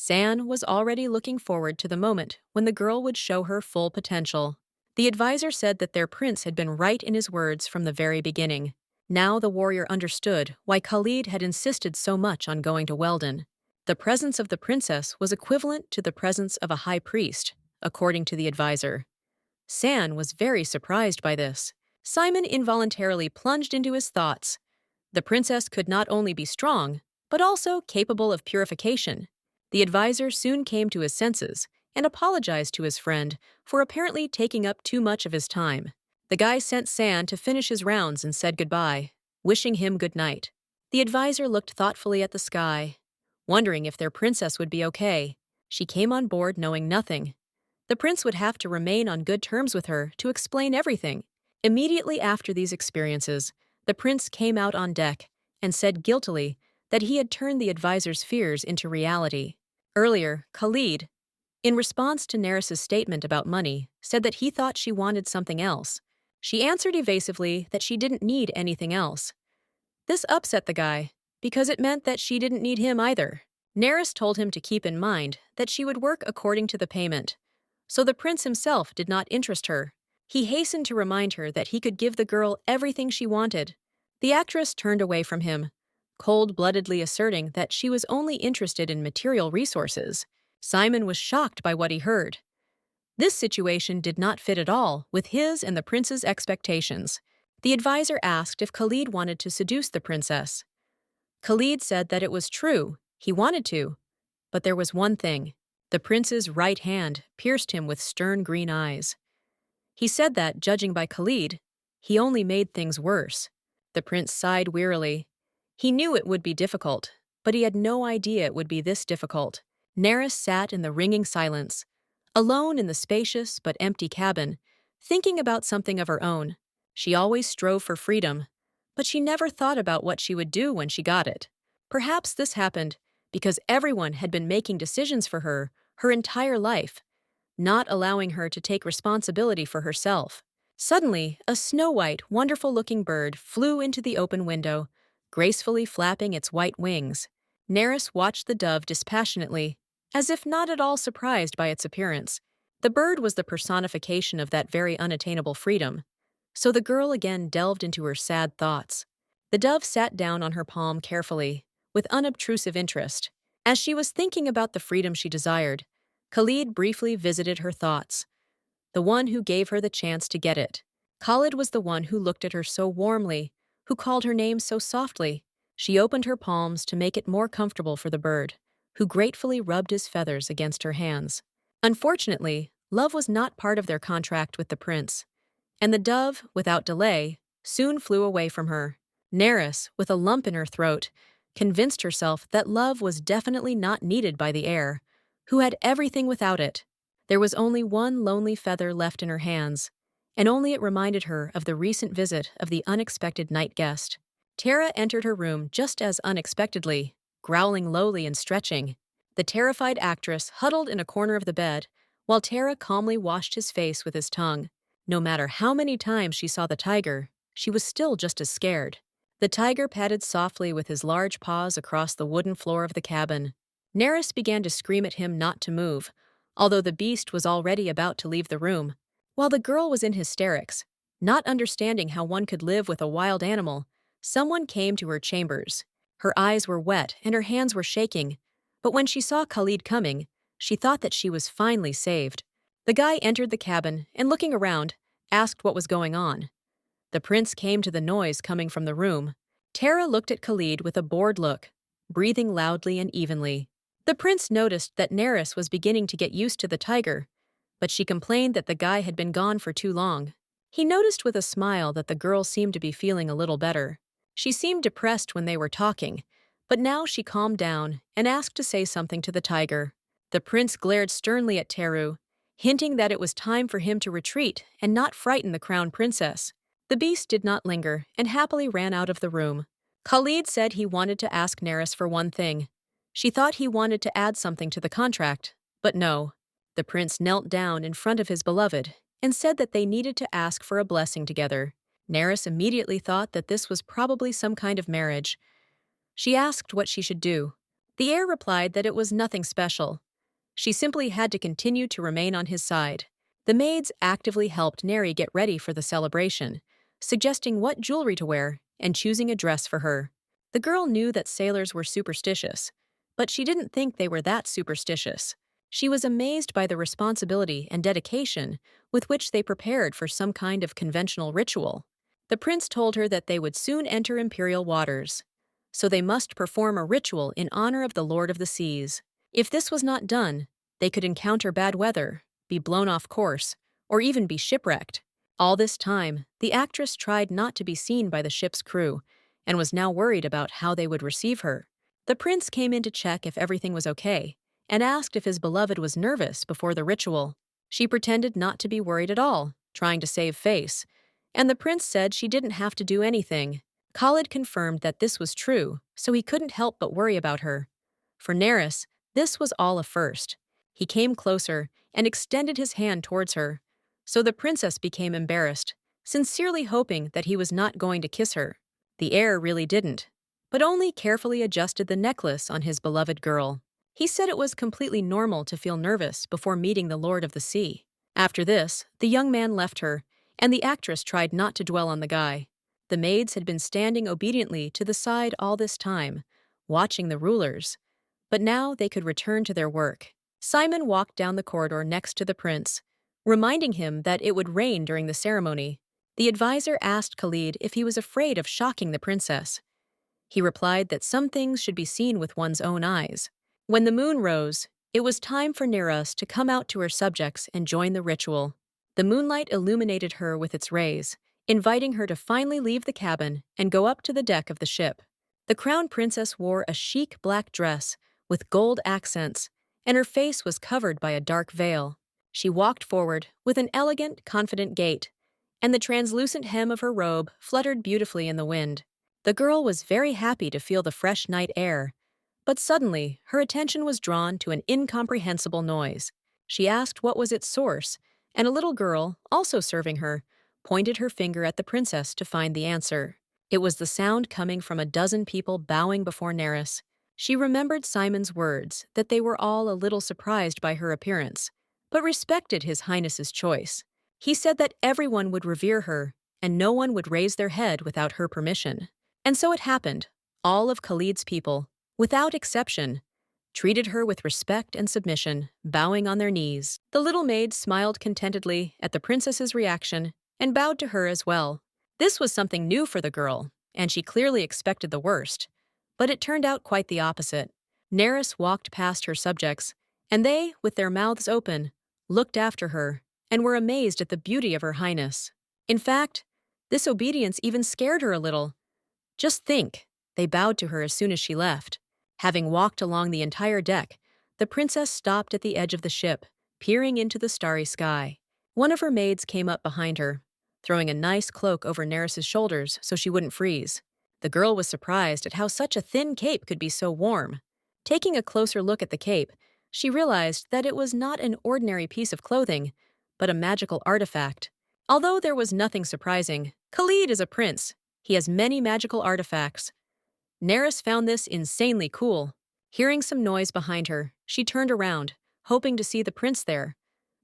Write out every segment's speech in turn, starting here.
San was already looking forward to the moment when the girl would show her full potential. The advisor said that their prince had been right in his words from the very beginning. Now the warrior understood why Khalid had insisted so much on going to Weldon. The presence of the princess was equivalent to the presence of a high priest, according to the advisor. San was very surprised by this. Simon involuntarily plunged into his thoughts. The princess could not only be strong, but also capable of purification. The advisor soon came to his senses and apologized to his friend for apparently taking up too much of his time. The guy sent San to finish his rounds and said goodbye, wishing him good night. The advisor looked thoughtfully at the sky, wondering if their princess would be okay. She came on board knowing nothing. The prince would have to remain on good terms with her to explain everything. Immediately after these experiences, the prince came out on deck and said guiltily that he had turned the advisor's fears into reality. Earlier, Khalid, in response to Neris's statement about money, said that he thought she wanted something else. She answered evasively that she didn't need anything else. This upset the guy, because it meant that she didn't need him either. Neris told him to keep in mind that she would work according to the payment, so the prince himself did not interest her. He hastened to remind her that he could give the girl everything she wanted. The actress turned away from him, cold-bloodedly asserting that she was only interested in material resources. Simon was shocked by what he heard. This situation did not fit at all with his and the prince's expectations. The advisor asked if Khalid wanted to seduce the princess. Khalid said that it was true, he wanted to, but there was one thing. The prince's right hand pierced him with stern green eyes. He said that, judging by Khalid, he only made things worse. The prince sighed wearily. He knew it would be difficult, but he had no idea it would be this difficult. Neris sat in the ringing silence, alone in the spacious but empty cabin, thinking about something of her own. She always strove for freedom, but she never thought about what she would do when she got it. Perhaps this happened because everyone had been making decisions for her entire life, not allowing her to take responsibility for herself. Suddenly, a snow-white, wonderful-looking bird flew into the open window, gracefully flapping its white wings. Neris watched the dove dispassionately, as if not at all surprised by its appearance. The bird was the personification of that very unattainable freedom, so the girl again delved into her sad thoughts. The dove sat down on her palm carefully, with unobtrusive interest. As she was thinking about the freedom she desired, Khalid briefly visited her thoughts. The one who gave her the chance to get it. Khalid was the one who looked at her so warmly, who called her name so softly. She opened her palms to make it more comfortable for the bird, who gratefully rubbed his feathers against her hands. Unfortunately, love was not part of their contract with the prince, and the dove, without delay, soon flew away from her. Neris, with a lump in her throat, convinced herself that love was definitely not needed by the heir, who had everything without it. There was only one lonely feather left in her hands, and only it reminded her of the recent visit of the unexpected night guest. Tara entered her room just as unexpectedly, growling lowly and stretching. The terrified actress huddled in a corner of the bed, while Tara calmly washed his face with his tongue. No matter how many times she saw the tiger, she was still just as scared. The tiger padded softly with his large paws across the wooden floor of the cabin. Neris began to scream at him not to move, although the beast was already about to leave the room. While the girl was in hysterics, not understanding how one could live with a wild animal, someone came to her chambers. Her eyes were wet and her hands were shaking, but when she saw Khalid coming, she thought that she was finally saved. The guy entered the cabin and, looking around, asked what was going on. The prince came to the noise coming from the room. Tara looked at Khalid with a bored look, breathing loudly and evenly. The prince noticed that Neris was beginning to get used to the tiger, but she complained that the guy had been gone for too long. He noticed with a smile that the girl seemed to be feeling a little better. She seemed depressed when they were talking, but now she calmed down and asked to say something to the tiger. The prince glared sternly at Teru, hinting that it was time for him to retreat and not frighten the crown princess. The beast did not linger and happily ran out of the room. Khalid said he wanted to ask Neris for one thing. She thought he wanted to add something to the contract, but no. The prince knelt down in front of his beloved and said that they needed to ask for a blessing together. Neris immediately thought that this was probably some kind of marriage. She asked what she should do. The heir replied that it was nothing special. She simply had to continue to remain on his side. The maids actively helped Neri get ready for the celebration, suggesting what jewelry to wear and choosing a dress for her. The girl knew that sailors were superstitious, but she didn't think they were that superstitious. She was amazed by the responsibility and dedication with which they prepared for some kind of conventional ritual. The prince told her that they would soon enter imperial waters, so they must perform a ritual in honor of the Lord of the Seas. If this was not done, they could encounter bad weather, be blown off course, or even be shipwrecked. All this time, the actress tried not to be seen by the ship's crew and was now worried about how they would receive her. The prince came in to check if everything was okay and asked if his beloved was nervous before the ritual. She pretended not to be worried at all, trying to save face, and the prince said she didn't have to do anything. Khalid confirmed that this was true, so he couldn't help but worry about her. For Neris, this was all a first. He came closer and extended his hand towards her, so the princess became embarrassed, sincerely hoping that he was not going to kiss her. The heir really didn't, but only carefully adjusted the necklace on his beloved girl. He said it was completely normal to feel nervous before meeting the Lord of the Sea. After this, the young man left her, and the actress tried not to dwell on the guy. The maids had been standing obediently to the side all this time, watching the rulers, but now they could return to their work. Simon walked down the corridor next to the prince, reminding him that it would rain during the ceremony. The advisor asked Khalid if he was afraid of shocking the princess. He replied that some things should be seen with one's own eyes. When the moon rose, it was time for Neras to come out to her subjects and join the ritual. The moonlight illuminated her with its rays, inviting her to finally leave the cabin and go up to the deck of the ship. The crown princess wore a chic black dress with gold accents, and her face was covered by a dark veil. She walked forward with an elegant, confident gait, and the translucent hem of her robe fluttered beautifully in the wind. The girl was very happy to feel the fresh night air, but suddenly her attention was drawn to an incomprehensible noise. She asked what was its source, and a little girl, also serving her, pointed her finger at the princess to find the answer. It was the sound coming from a dozen people bowing before Neris. She remembered Simon's words that they were all a little surprised by her appearance, but respected His Highness's choice. He said that everyone would revere her, and no one would raise their head without her permission. And so it happened. All of Khalid's people, without exception, treated her with respect and submission, bowing on their knees. The little maid smiled contentedly at the princess's reaction and bowed to her as well. This was something new for the girl, and she clearly expected the worst. But it turned out quite the opposite. Neris walked past her subjects, and they, with their mouths open, looked after her and were amazed at the beauty of her highness. In fact, this obedience even scared her a little. Just think, they bowed to her as soon as she left. Having walked along the entire deck, the princess stopped at the edge of the ship, peering into the starry sky. One of her maids came up behind her, throwing a nice cloak over Neris's shoulders so she wouldn't freeze. The girl was surprised at how such a thin cape could be so warm. Taking a closer look at the cape, she realized that it was not an ordinary piece of clothing, but a magical artifact. Although there was nothing surprising, Khalid is a prince. He has many magical artifacts. Neris found this insanely cool. Hearing some noise behind her, she turned around, hoping to see the prince there.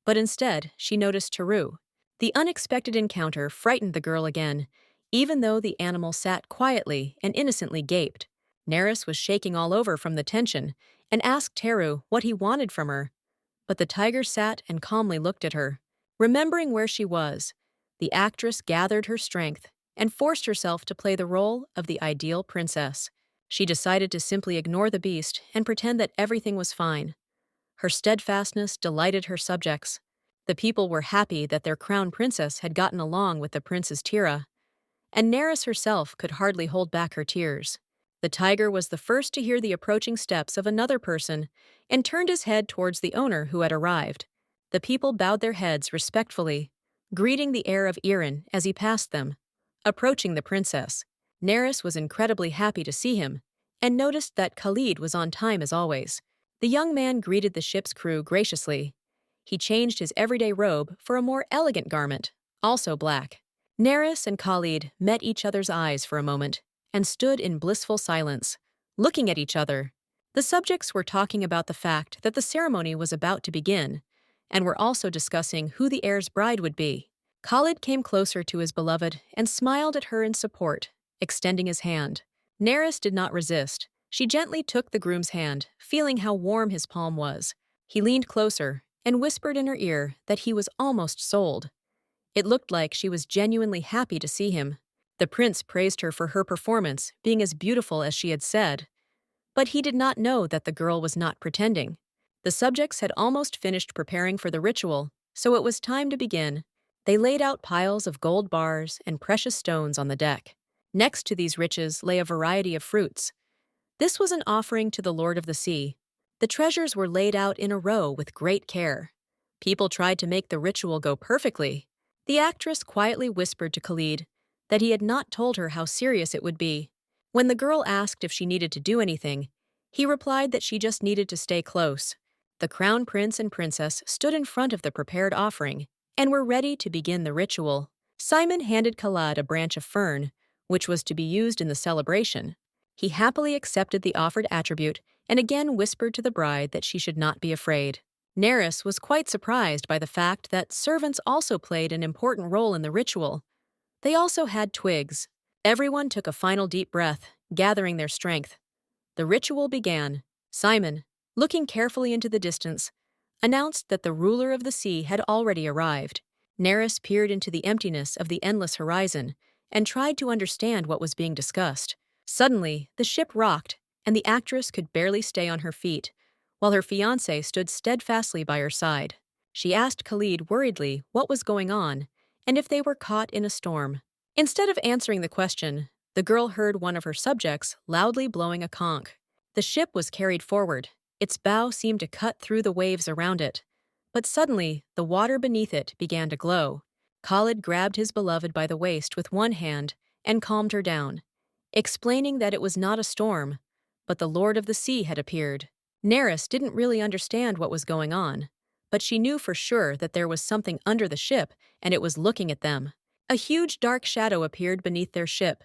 But instead, she noticed Teru. The unexpected encounter frightened the girl again, even though the animal sat quietly and innocently gaped. Neris was shaking all over from the tension and asked Teru what he wanted from her. But the tiger sat and calmly looked at her. Remembering where she was, the actress gathered her strength and forced herself to play the role of the ideal princess. She decided to simply ignore the beast and pretend that everything was fine. Her steadfastness delighted her subjects. The people were happy that their crown princess had gotten along with the prince's Tira, and Neris herself could hardly hold back her tears. The tiger was the first to hear the approaching steps of another person and turned his head towards the owner who had arrived. The people bowed their heads respectfully, greeting the heir of Iran as he passed them. Approaching the princess, Neris was incredibly happy to see him and noticed that Khalid was on time as always. The young man greeted the ship's crew graciously. He changed his everyday robe for a more elegant garment, also black. Neris and Khalid met each other's eyes for a moment and stood in blissful silence, looking at each other. The subjects were talking about the fact that the ceremony was about to begin, and were also discussing who the heir's bride would be. Khalid came closer to his beloved and smiled at her in support, extending his hand. Neris did not resist. She gently took the groom's hand, feeling how warm his palm was. He leaned closer and whispered in her ear that he was almost sold. It looked like she was genuinely happy to see him. The prince praised her for her performance, being as beautiful as she had said. But he did not know that the girl was not pretending. The subjects had almost finished preparing for the ritual, so it was time to begin. They laid out piles of gold bars and precious stones on the deck. Next to these riches lay a variety of fruits. This was an offering to the Lord of the Sea. The treasures were laid out in a row with great care. People tried to make the ritual go perfectly. The actress quietly whispered to Khalid that he had not told her how serious it would be. When the girl asked if she needed to do anything, he replied that she just needed to stay close. The crown prince and princess stood in front of the prepared offering and were ready to begin the ritual. Simon handed Khalid a branch of fern, which was to be used in the celebration. He happily accepted the offered attribute and again whispered to the bride that she should not be afraid. Neris was quite surprised by the fact that servants also played an important role in the ritual. They also had twigs. Everyone took a final deep breath, gathering their strength. The ritual began. Simon, looking carefully into the distance, announced that the ruler of the sea had already arrived. Neris peered into the emptiness of the endless horizon and tried to understand what was being discussed. Suddenly, the ship rocked, and the actress could barely stay on her feet, while her fiancé stood steadfastly by her side. She asked Khalid worriedly what was going on and if they were caught in a storm. Instead of answering the question, the girl heard one of her subjects loudly blowing a conch. The ship was carried forward. Its bow seemed to cut through the waves around it. But suddenly, the water beneath it began to glow. Khalid grabbed his beloved by the waist with one hand and calmed her down, explaining that it was not a storm, but the Lord of the Sea had appeared. Neris didn't really understand what was going on, but she knew for sure that there was something under the ship and it was looking at them. A huge dark shadow appeared beneath their ship,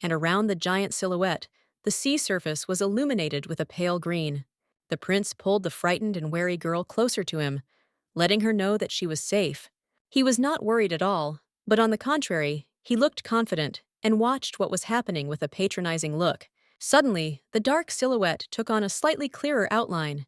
and around the giant silhouette, the sea surface was illuminated with a pale green. The prince pulled the frightened and wary girl closer to him, letting her know that she was safe. He was not worried at all, but on the contrary, he looked confident and watched what was happening with a patronizing look. Suddenly, the dark silhouette took on a slightly clearer outline,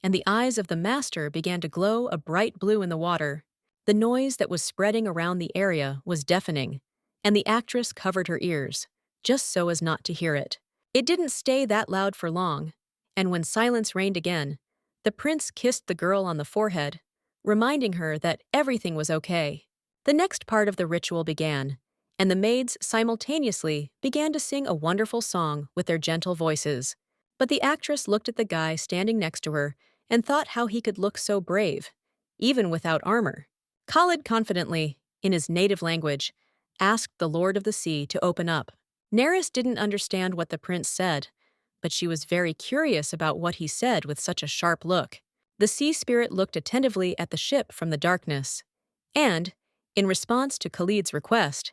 and the eyes of the master began to glow a bright blue in the water. The noise that was spreading around the area was deafening, and the actress covered her ears, just so as not to hear it. It didn't stay that loud for long, and when silence reigned again, the prince kissed the girl on the forehead, reminding her that everything was okay. The next part of the ritual began, and the maids simultaneously began to sing a wonderful song with their gentle voices. But the actress looked at the guy standing next to her and thought how he could look so brave, even without armor. Khalid confidently, in his native language, asked the Lord of the Sea to open up. Neris didn't understand what the prince said, but she was very curious about what he said with such a sharp look. The sea spirit looked attentively at the ship from the darkness, and, in response to Khalid's request,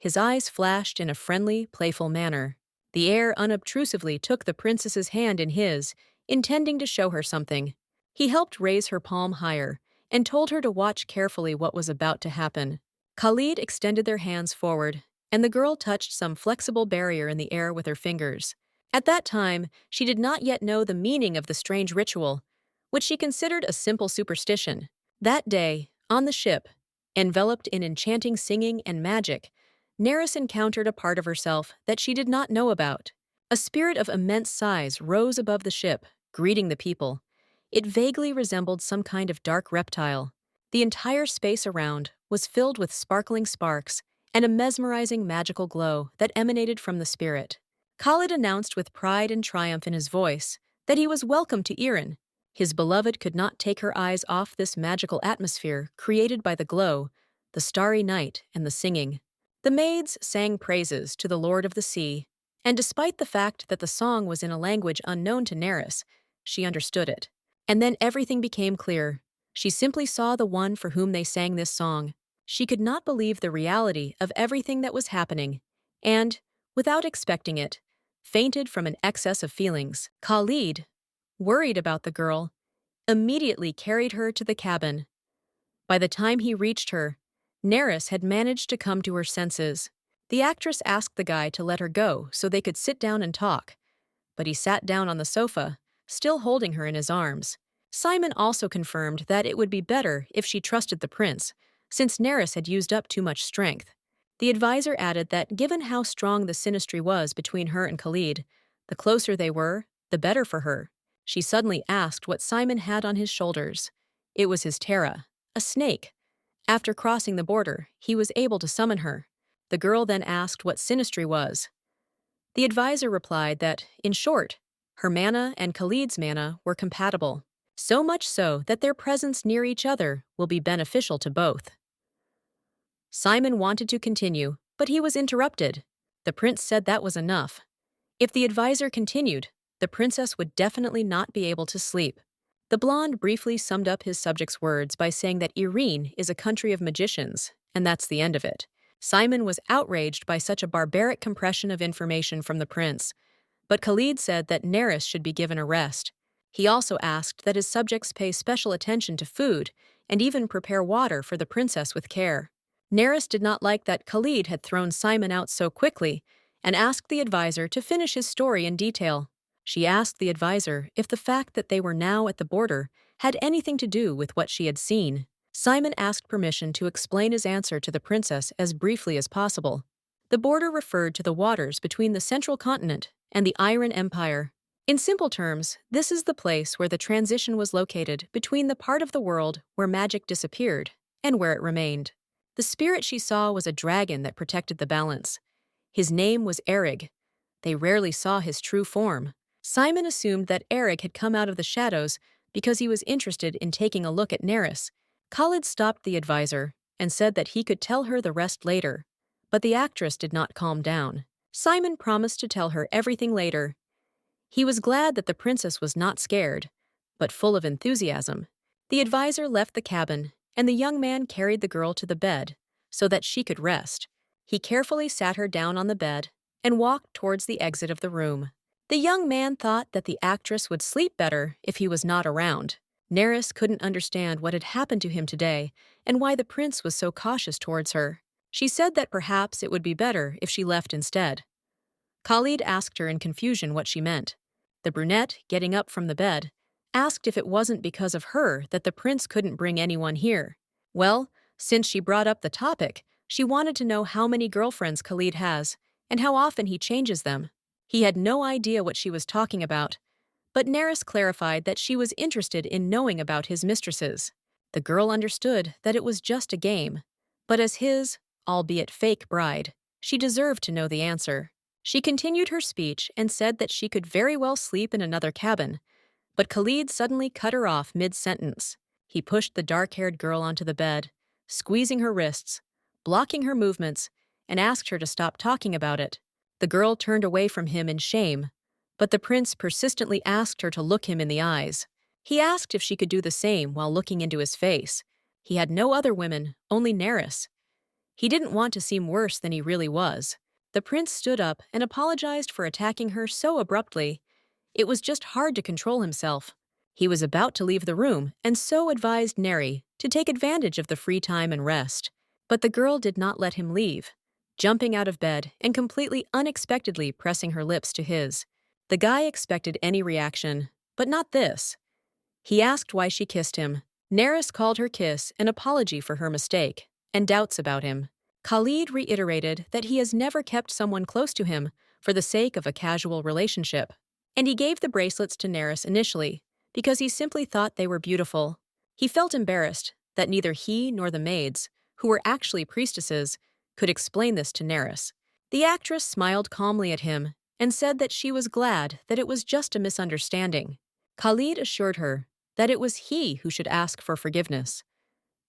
his eyes flashed in a friendly, playful manner. The air unobtrusively took the princess's hand in his, intending to show her something. He helped raise her palm higher and told her to watch carefully what was about to happen. Khalid extended their hands forward, and the girl touched some flexible barrier in the air with her fingers. At that time, she did not yet know the meaning of the strange ritual, which she considered a simple superstition. That day, on the ship, enveloped in enchanting singing and magic, Neris encountered a part of herself that she did not know about. A spirit of immense size rose above the ship, greeting the people. It vaguely resembled some kind of dark reptile. The entire space around was filled with sparkling sparks and a mesmerizing magical glow that emanated from the spirit. Khalid announced with pride and triumph in his voice that he was welcome to Iran. His beloved could not take her eyes off this magical atmosphere created by the glow, the starry night, and the singing. The maids sang praises to the Lord of the Sea, and despite the fact that the song was in a language unknown to Neris, she understood it. And then everything became clear. She simply saw the one for whom they sang this song. She could not believe the reality of everything that was happening, and, without expecting it, fainted from an excess of feelings. Khalid, worried about the girl, immediately carried her to the cabin. By the time he reached her, Neris had managed to come to her senses. The actress asked the guy to let her go so they could sit down and talk, but he sat down on the sofa, still holding her in his arms. Simon also confirmed that it would be better if she trusted the prince, since Neris had used up too much strength. The advisor added that given how strong the synastry was between her and Khalid, the closer they were, the better for her. She suddenly asked what Simon had on his shoulders. It was his Terra, a snake. After crossing the border, he was able to summon her. The girl then asked what synastry was. The advisor replied that, in short, her mana and Khalid's mana were compatible, so much so that their presence near each other will be beneficial to both. Simon wanted to continue, but he was interrupted. The prince said that was enough. If the advisor continued, the princess would definitely not be able to sleep. The blonde briefly summed up his subject's words by saying that Irene is a country of magicians, and that's the end of it. Simon was outraged by such a barbaric compression of information from the prince, but Khalid said that Neris should be given a rest. He also asked that his subjects pay special attention to food and even prepare water for the princess with care. Neris did not like that Khalid had thrown Simon out so quickly and asked the advisor to finish his story in detail. She asked the advisor if the fact that they were now at the border had anything to do with what she had seen. Simon asked permission to explain his answer to the princess as briefly as possible. The border referred to the waters between the central continent and the Iron Empire. In simple terms, this is the place where the transition was located between the part of the world where magic disappeared and where it remained. The spirit she saw was a dragon that protected the balance. His name was Erig. They rarely saw his true form. Simon assumed that Erig had come out of the shadows because he was interested in taking a look at Neris. Khalid stopped the advisor and said that he could tell her the rest later, but the actress did not calm down. Simon promised to tell her everything later. He was glad that the princess was not scared, but full of enthusiasm. The advisor left the cabin, and the young man carried the girl to the bed so that she could rest. He carefully sat her down on the bed and walked towards the exit of the room. The young man thought that the actress would sleep better if he was not around. Neris couldn't understand what had happened to him today and why the prince was so cautious towards her. She said that perhaps it would be better if she left instead. Khalid asked her in confusion what she meant. The brunette, getting up from the bed, asked if it wasn't because of her that the prince couldn't bring anyone here. Well, since she brought up the topic, she wanted to know how many girlfriends Khalid has and how often he changes them. He had no idea what she was talking about, but Neris clarified that she was interested in knowing about his mistresses. The girl understood that it was just a game, but as his, albeit fake, bride, she deserved to know the answer. She continued her speech and said that she could very well sleep in another cabin, but Khalid suddenly cut her off mid-sentence. He pushed the dark-haired girl onto the bed, squeezing her wrists, blocking her movements, and asked her to stop talking about it. The girl turned away from him in shame, but the prince persistently asked her to look him in the eyes. He asked if she could do the same while looking into his face. He had no other women, only Neris. He didn't want to seem worse than he really was. The prince stood up and apologized for attacking her so abruptly. It was just hard to control himself. He was about to leave the room and so advised Neri to take advantage of the free time and rest. But the girl did not let him leave, jumping out of bed and completely unexpectedly pressing her lips to his. The guy expected any reaction, but not this. He asked why she kissed him. Neris called her kiss an apology for her mistake and doubts about him. Khalid reiterated that he has never kept someone close to him for the sake of a casual relationship. And he gave the bracelets to Neris initially because he simply thought they were beautiful. He felt embarrassed that neither he nor the maids, who were actually priestesses, could explain this to Neris. The actress smiled calmly at him and said that she was glad that it was just a misunderstanding. Khalid assured her that it was he who should ask for forgiveness.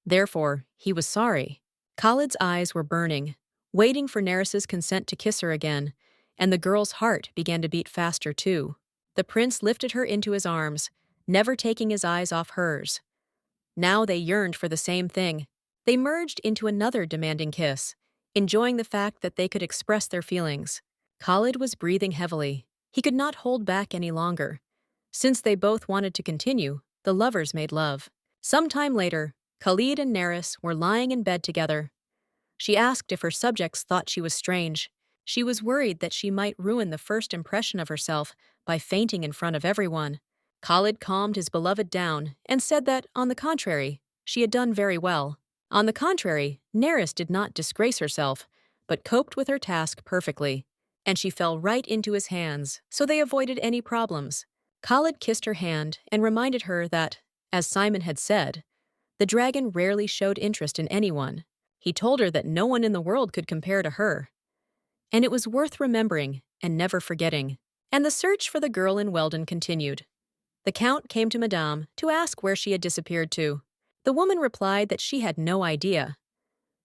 Therefore, he was sorry. Khalid's eyes were burning, waiting for Neris's consent to kiss her again, and the girl's heart began to beat faster too. The prince lifted her into his arms, never taking his eyes off hers. Now they yearned for the same thing. They merged into another demanding kiss, enjoying the fact that they could express their feelings. Khalid was breathing heavily. He could not hold back any longer. Since they both wanted to continue, the lovers made love. Some time later, Khalid and Neris were lying in bed together. She asked if her subjects thought she was strange. She was worried that she might ruin the first impression of herself by fainting in front of everyone. Khalid calmed his beloved down and said that, on the contrary, she had done very well. On the contrary, Neris did not disgrace herself, but coped with her task perfectly. And she fell right into his hands, so they avoided any problems. Khalid kissed her hand and reminded her that, as Simon had said, the dragon rarely showed interest in anyone. He told her that no one in the world could compare to her. And it was worth remembering and never forgetting. And the search for the girl in Weldon continued. The Count came to Madame to ask where she had disappeared to. The woman replied that she had no idea.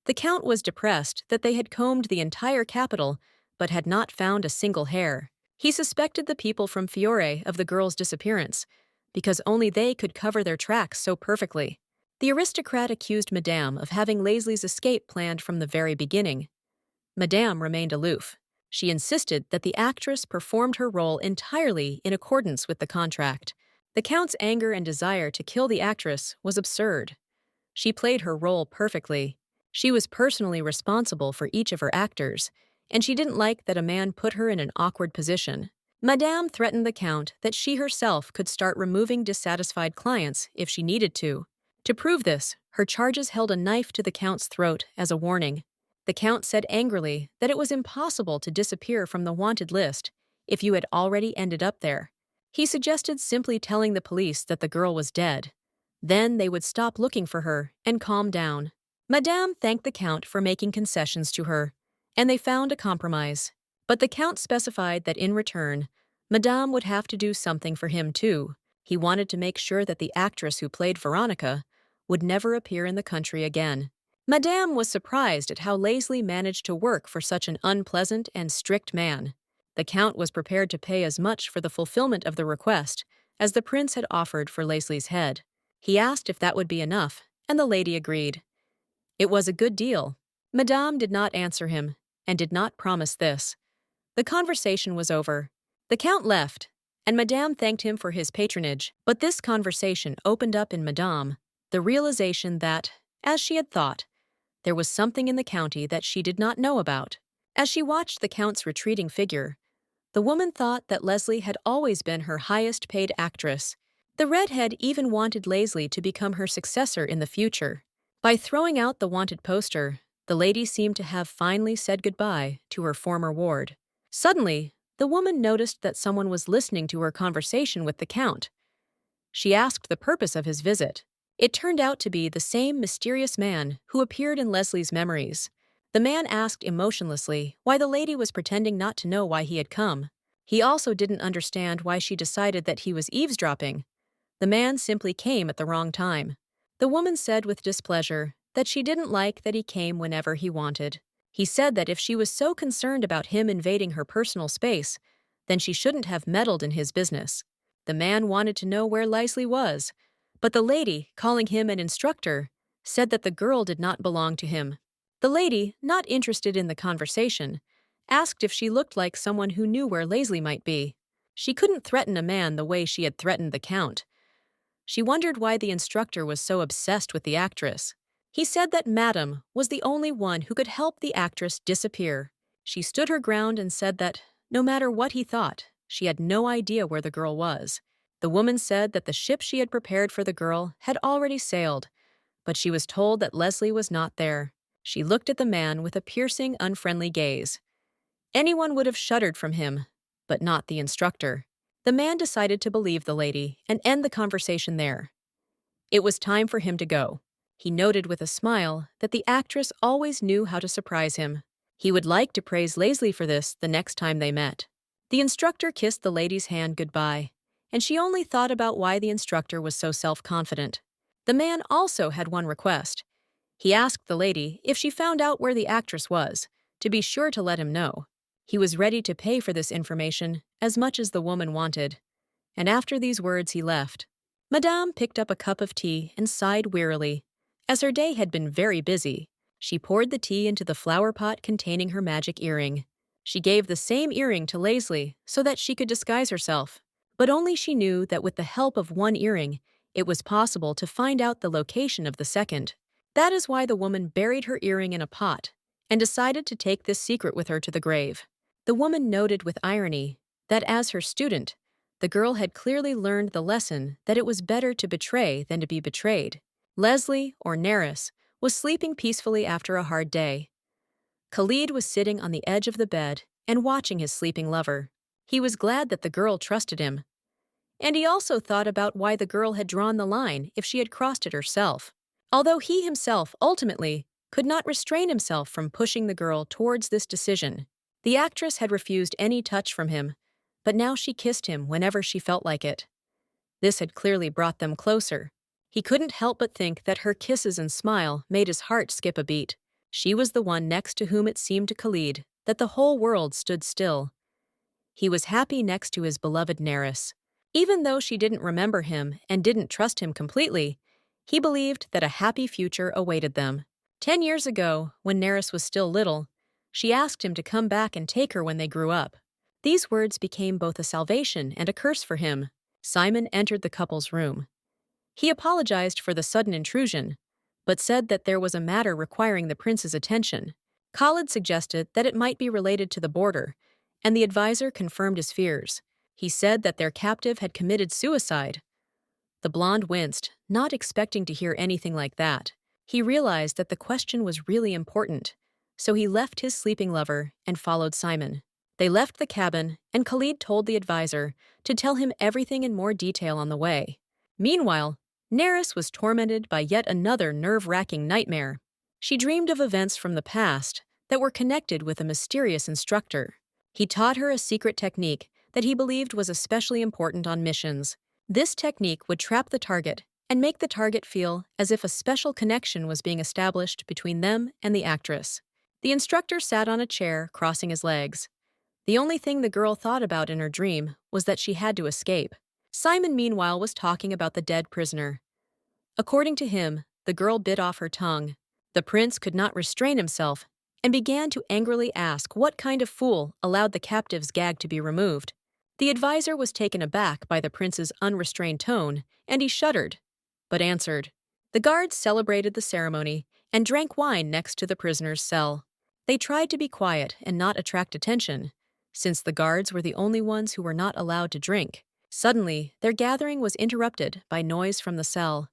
The Count was depressed that they had combed the entire capital but had not found a single hair. He suspected the people from Fiore of the girl's disappearance, because only they could cover their tracks so perfectly. The aristocrat accused Madame of having Lesley's escape planned from the very beginning. Madame remained aloof. She insisted that the actress performed her role entirely in accordance with the contract. The Count's anger and desire to kill the actress was absurd. She played her role perfectly. She was personally responsible for each of her actors, and she didn't like that a man put her in an awkward position. Madame threatened the Count that she herself could start removing dissatisfied clients if she needed to. To prove this, her charges held a knife to the Count's throat as a warning. The Count said angrily that it was impossible to disappear from the wanted list if you had already ended up there. He suggested simply telling the police that the girl was dead. Then they would stop looking for her and calm down. Madame thanked the Count for making concessions to her, and they found a compromise. But the Count specified that in return, Madame would have to do something for him too. He wanted to make sure that the actress who played Veronica would never appear in the country again. Madame was surprised at how Lesley managed to work for such an unpleasant and strict man. The Count was prepared to pay as much for the fulfillment of the request as the prince had offered for Lesley's head. He asked if that would be enough, and the lady agreed. It was a good deal. Madame did not answer him, and did not promise this. The conversation was over. The Count left, and Madame thanked him for his patronage, but this conversation opened up in Madame the realization that, as she had thought, there was something in the county that she did not know about. As she watched the Count's retreating figure, the woman thought that Lesley had always been her highest-paid actress. The redhead even wanted Lesley to become her successor in the future. By throwing out the wanted poster, the lady seemed to have finally said goodbye to her former ward. Suddenly, the woman noticed that someone was listening to her conversation with the Count. She asked the purpose of his visit. It turned out to be the same mysterious man who appeared in Lesley's memories. The man asked emotionlessly why the lady was pretending not to know why he had come. He also didn't understand why she decided that he was eavesdropping. The man simply came at the wrong time. The woman said with displeasure that she didn't like that he came whenever he wanted. He said that if she was so concerned about him invading her personal space, then she shouldn't have meddled in his business. The man wanted to know where Lesley was, but the lady, calling him an instructor, said that the girl did not belong to him. The lady, not interested in the conversation, asked if she looked like someone who knew where Lesley might be. She couldn't threaten a man the way she had threatened the Count. She wondered why the instructor was so obsessed with the actress. He said that Madame was the only one who could help the actress disappear. She stood her ground and said that, no matter what he thought, she had no idea where the girl was. The woman said that the ship she had prepared for the girl had already sailed, but she was told that Lesley was not there. She looked at the man with a piercing, unfriendly gaze. Anyone would have shuddered from him, but not the instructor. The man decided to believe the lady and end the conversation there. It was time for him to go. He noted with a smile that the actress always knew how to surprise him. He would like to praise Lesley for this the next time they met. The instructor kissed the lady's hand goodbye, and she only thought about why the instructor was so self-confident. The man also had one request. He asked the lady if she found out where the actress was, to be sure to let him know. He was ready to pay for this information as much as the woman wanted. And after these words he left. Madame picked up a cup of tea and sighed wearily. As her day had been very busy, she poured the tea into the flower pot containing her magic earring. She gave the same earring to Lesley so that she could disguise herself. But only she knew that with the help of one earring, it was possible to find out the location of the second. That is why the woman buried her earring in a pot and decided to take this secret with her to the grave. The woman noted with irony that as her student, the girl had clearly learned the lesson that it was better to betray than to be betrayed. Lesley, or Neris, was sleeping peacefully after a hard day. Khalid was sitting on the edge of the bed and watching his sleeping lover. He was glad that the girl trusted him. And he also thought about why the girl had drawn the line if she had crossed it herself. Although he himself, ultimately, could not restrain himself from pushing the girl towards this decision. The actress had refused any touch from him, but now she kissed him whenever she felt like it. This had clearly brought them closer. He couldn't help but think that her kisses and smile made his heart skip a beat. She was the one next to whom it seemed to Khalid that the whole world stood still. He was happy next to his beloved Neris. Even though she didn't remember him and didn't trust him completely, he believed that a happy future awaited them. 10 years ago, when Neris was still little, she asked him to come back and take her when they grew up. These words became both a salvation and a curse for him. Simon entered the couple's room. He apologized for the sudden intrusion, but said that there was a matter requiring the prince's attention. Khalid suggested that it might be related to the border, and the advisor confirmed his fears. He said that their captive had committed suicide. The blonde winced, not expecting to hear anything like that. He realized that the question was really important, so he left his sleeping lover and followed Simon. They left the cabin, and Khalid told the advisor to tell him everything in more detail on the way. Meanwhile, Neris was tormented by yet another nerve-wracking nightmare. She dreamed of events from the past that were connected with a mysterious instructor. He taught her a secret technique that he believed was especially important on missions. This technique would trap the target and make the target feel as if a special connection was being established between them and the actress. The instructor sat on a chair, crossing his legs. The only thing the girl thought about in her dream was that she had to escape. Simon, meanwhile, was talking about the dead prisoner. According to him, the girl bit off her tongue. The prince could not restrain himself and began to angrily ask what kind of fool allowed the captive's gag to be removed. The advisor was taken aback by the prince's unrestrained tone, and he shuddered, but answered. The guards celebrated the ceremony and drank wine next to the prisoner's cell. They tried to be quiet and not attract attention, since the guards were the only ones who were not allowed to drink. Suddenly, their gathering was interrupted by noise from the cell.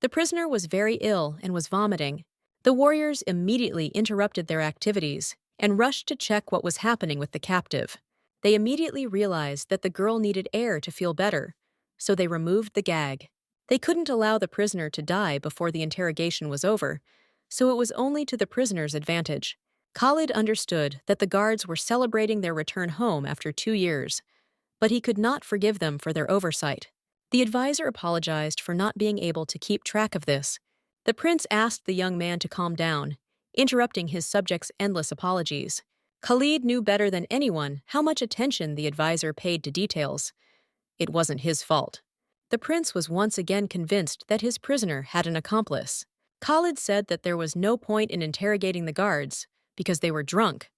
The prisoner was very ill and was vomiting. The warriors immediately interrupted their activities and rushed to check what was happening with the captive. They immediately realized that the girl needed air to feel better, so they removed the gag. They couldn't allow the prisoner to die before the interrogation was over, so it was only to the prisoner's advantage. Khalid understood that the guards were celebrating their return home after 2 years, but he could not forgive them for their oversight. The advisor apologized for not being able to keep track of this. The prince asked the young man to calm down, interrupting his subject's endless apologies. Khalid knew better than anyone how much attention the advisor paid to details. It wasn't his fault. The prince was once again convinced that his prisoner had an accomplice. Khalid said that there was no point in interrogating the guards because they were drunk,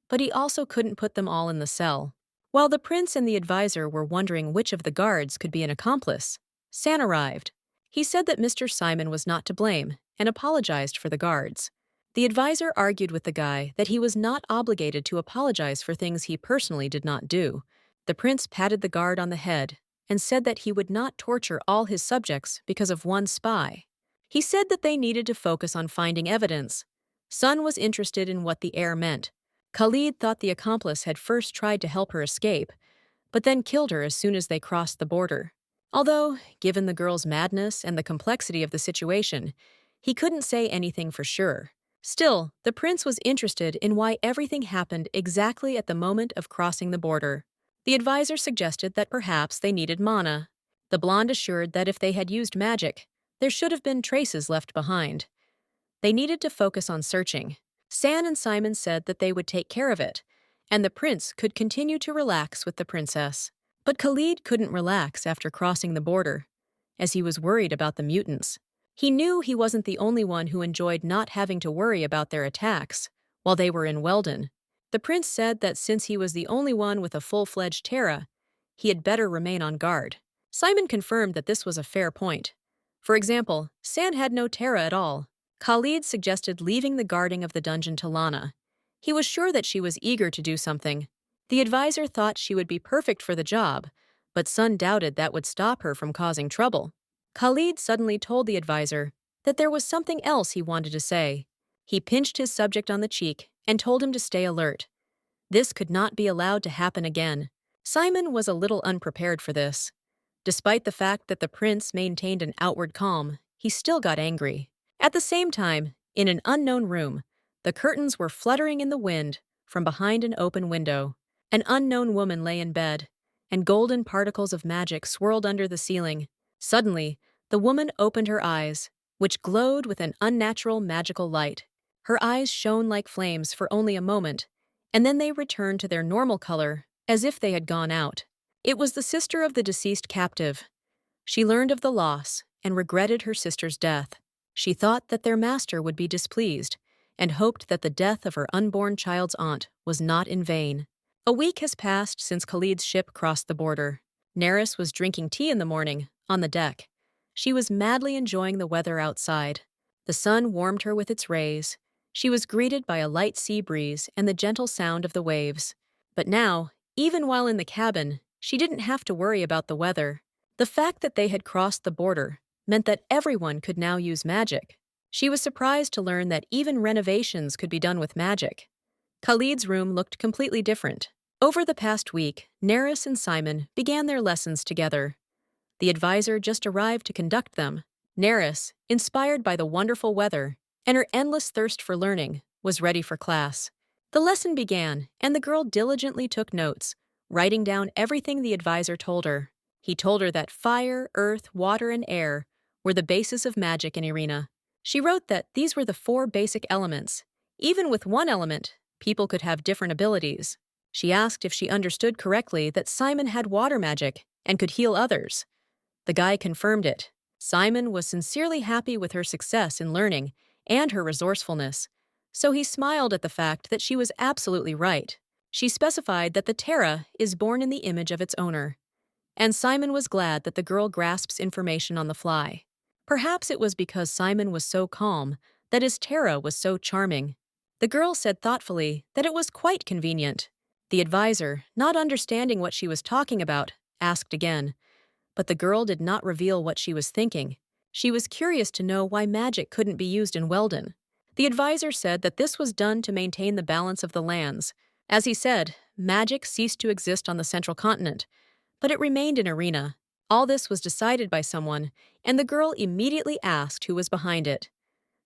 but he also couldn't put them all in the cell. While the prince and the advisor were wondering which of the guards could be an accomplice, San arrived. He said that Mr. Simon was not to blame and apologized for the guards. The advisor argued with the guy that he was not obligated to apologize for things he personally did not do. The prince patted the guard on the head and said that he would not torture all his subjects because of one spy. He said that they needed to focus on finding evidence. Sun was interested in what the air meant. Khalid thought the accomplice had first tried to help her escape, but then killed her as soon as they crossed the border. Although, given the girl's madness and the complexity of the situation, he couldn't say anything for sure. Still, the prince was interested in why everything happened exactly at the moment of crossing the border. The advisor suggested that perhaps they needed mana. The blonde assured that if they had used magic, there should have been traces left behind. They needed to focus on searching. San and Simon said that they would take care of it, and the prince could continue to relax with the princess. But Khalid couldn't relax after crossing the border, as he was worried about the mutants. He knew he wasn't the only one who enjoyed not having to worry about their attacks while they were in Weldon. The prince said that since he was the only one with a full-fledged Terra, he had better remain on guard. Simon confirmed that this was a fair point. For example, Sand had no terror at all. Khalid suggested leaving the guarding of the dungeon to Lana. He was sure that she was eager to do something. The advisor thought she would be perfect for the job, but Sun doubted that would stop her from causing trouble. Khalid suddenly told the advisor that there was something else he wanted to say. He pinched his subject on the cheek and told him to stay alert. This could not be allowed to happen again. Simon was a little unprepared for this. Despite the fact that the prince maintained an outward calm, he still got angry. At the same time, in an unknown room, the curtains were fluttering in the wind from behind an open window. An unknown woman lay in bed, and golden particles of magic swirled under the ceiling. Suddenly, the woman opened her eyes, which glowed with an unnatural magical light. Her eyes shone like flames for only a moment, and then they returned to their normal color, as if they had gone out. It was the sister of the deceased captive. She learned of the loss and regretted her sister's death. She thought that their master would be displeased and hoped that the death of her unborn child's aunt was not in vain. A week has passed since Khalid's ship crossed the border. Neris was drinking tea in the morning, on the deck. She was madly enjoying the weather outside. The sun warmed her with its rays. She was greeted by a light sea breeze and the gentle sound of the waves. But now, even while in the cabin, she didn't have to worry about the weather. The fact that they had crossed the border meant that everyone could now use magic. She was surprised to learn that even renovations could be done with magic. Khalid's room looked completely different. Over the past week, Neris and Simon began their lessons together. The advisor just arrived to conduct them. Neris, inspired by the wonderful weather and her endless thirst for learning, was ready for class. The lesson began, and the girl diligently took notes, writing down everything the advisor told her. He told her that fire, earth, water, and air were the basis of magic in Irina. She wrote that these were the 4 basic elements. Even with one element, people could have different abilities. She asked if she understood correctly that Simon had water magic and could heal others. The guy confirmed it. Simon was sincerely happy with her success in learning and her resourcefulness, so he smiled at the fact that she was absolutely right. She specified that the Terra is born in the image of its owner, and Simon was glad that the girl grasps information on the fly. Perhaps it was because Simon was so calm that his Terra was so charming. The girl said thoughtfully that it was quite convenient. The advisor, not understanding what she was talking about, asked again, but the girl did not reveal what she was thinking. She was curious to know why magic couldn't be used in Weldon. The advisor said that this was done to maintain the balance of the lands. As he said, magic ceased to exist on the central continent, but it remained in Irina. All this was decided by someone, and the girl immediately asked who was behind it.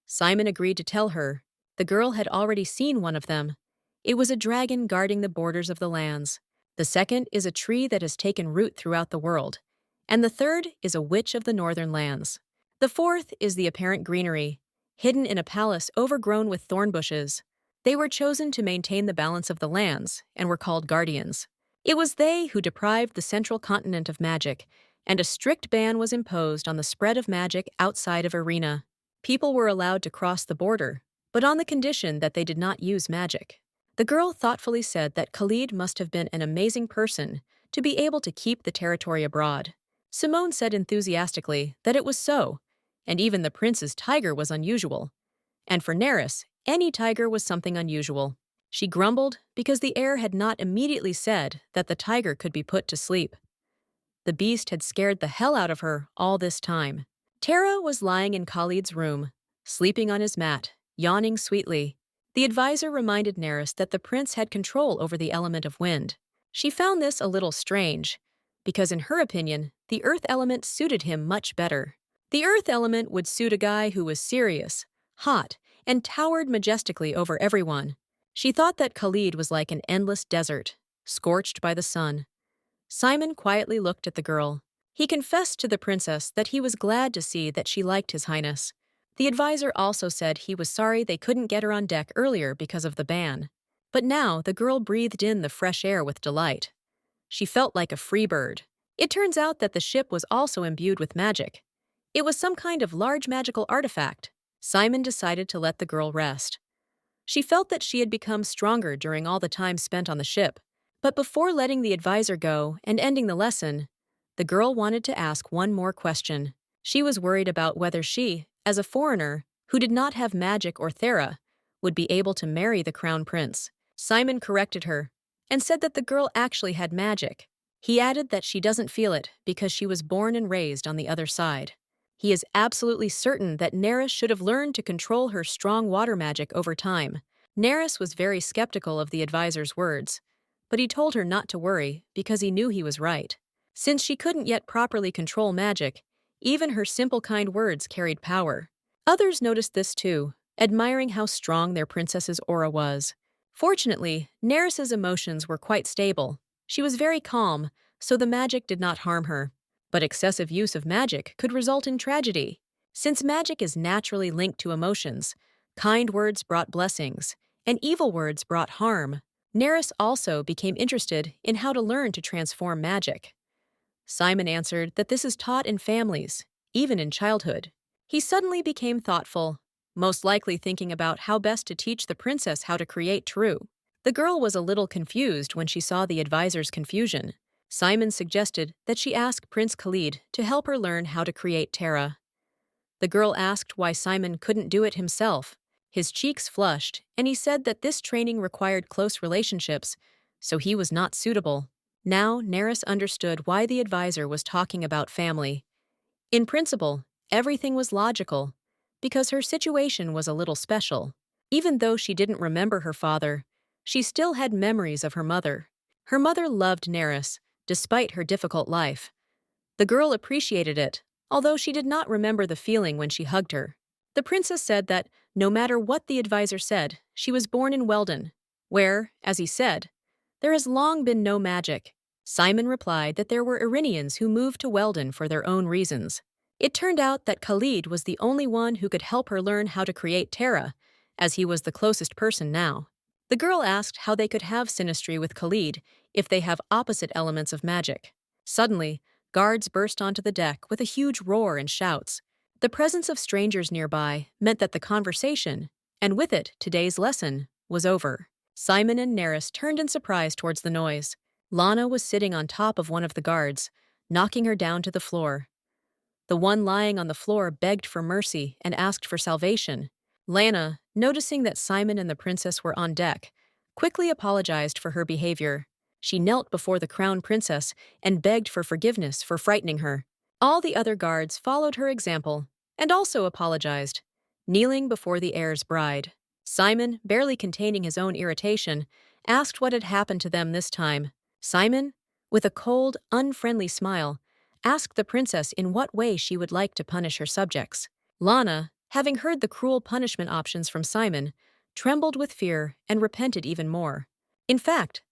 Simon agreed to tell her. The girl had already seen one of them. It was a dragon guarding the borders of the lands. The second is a tree that has taken root throughout the world, and the third is a witch of the northern lands. The fourth is the apparent greenery, hidden in a palace overgrown with thorn bushes. They were chosen to maintain the balance of the lands and were called guardians. It was they who deprived the central continent of magic, and a strict ban was imposed on the spread of magic outside of Irina. People were allowed to cross the border, but on the condition that they did not use magic. The girl thoughtfully said that Khalid must have been an amazing person to be able to keep the territory abroad. Simone said enthusiastically that it was so, and even the prince's tiger was unusual. And for Neris, any tiger was something unusual. She grumbled because the heir had not immediately said that the tiger could be put to sleep. The beast had scared the hell out of her all this time. Tara was lying in Khalid's room, sleeping on his mat, yawning sweetly. The advisor reminded Neris that the prince had control over the element of wind. She found this a little strange, because in her opinion, the earth element suited him much better. The earth element would suit a guy who was serious, hot, and towered majestically over everyone. She thought that Khalid was like an endless desert, scorched by the sun. Simon quietly looked at the girl. He confessed to the princess that he was glad to see that she liked his highness. The advisor also said he was sorry they couldn't get her on deck earlier because of the ban. But now the girl breathed in the fresh air with delight. She felt like a free bird. It turns out that the ship was also imbued with magic. It was some kind of large magical artifact. Simon decided to let the girl rest. She felt that she had become stronger during all the time spent on the ship, But before letting the advisor go and ending the lesson, the girl wanted to ask one more question. She was worried about whether she, as a foreigner who did not have magic or Thera, would be able to marry the crown prince. Simon corrected her and said that the girl actually had magic. He added that she doesn't feel it because she was born and raised on the other side. He is absolutely certain that Neris should have learned to control her strong water magic over time. Neris was very skeptical of the advisor's words, but he told her not to worry because he knew he was right. Since she couldn't yet properly control magic, even her simple kind words carried power. Others noticed this too, admiring how strong their princess's aura was. Fortunately, Neris's emotions were quite stable. She was very calm, so the magic did not harm her. But excessive use of magic could result in tragedy. Since magic is naturally linked to emotions, kind words brought blessings, and evil words brought harm. Neris also became interested in how to learn to transform magic. Simon answered that this is taught in families, even in childhood. He suddenly became thoughtful, most likely thinking about how best to teach the princess how to create true. The girl was a little confused when she saw the advisor's confusion. Simon suggested that she ask Prince Khalid to help her learn how to create Terra. The girl asked why Simon couldn't do it himself. His cheeks flushed, and he said that this training required close relationships, so he was not suitable. Now, Neris understood why the advisor was talking about family. In principle, everything was logical, because her situation was a little special. Even though she didn't remember her father, she still had memories of her mother. Her mother loved Neris, despite her difficult life. The girl appreciated it, although she did not remember the feeling when she hugged her. The princess said that, no matter what the advisor said, she was born in Weldon, where, as he said, there has long been no magic. Simon replied that there were Iranians who moved to Weldon for their own reasons. It turned out that Khalid was the only one who could help her learn how to create Terra, as he was the closest person now. The girl asked how they could have synastry with Khalid if they have opposite elements of magic. Suddenly, guards burst onto the deck with a huge roar and shouts. The presence of strangers nearby meant that the conversation, and with it today's lesson, was over. Simon and Neris turned in surprise towards the noise. Lana was sitting on top of one of the guards, knocking her down to the floor. The one lying on the floor begged for mercy and asked for salvation. Lana, noticing that Simon and the princess were on deck, quickly apologized for her behavior. She knelt before the crown princess and begged for forgiveness for frightening her. All the other guards followed her example and also apologized, kneeling before the heir's bride. Simon, barely containing his own irritation, asked what had happened to them this time. Simon, with a cold, unfriendly smile, asked the princess in what way she would like to punish her subjects. Lana, having heard the cruel punishment options from Simon, trembled with fear and repented even more. In fact,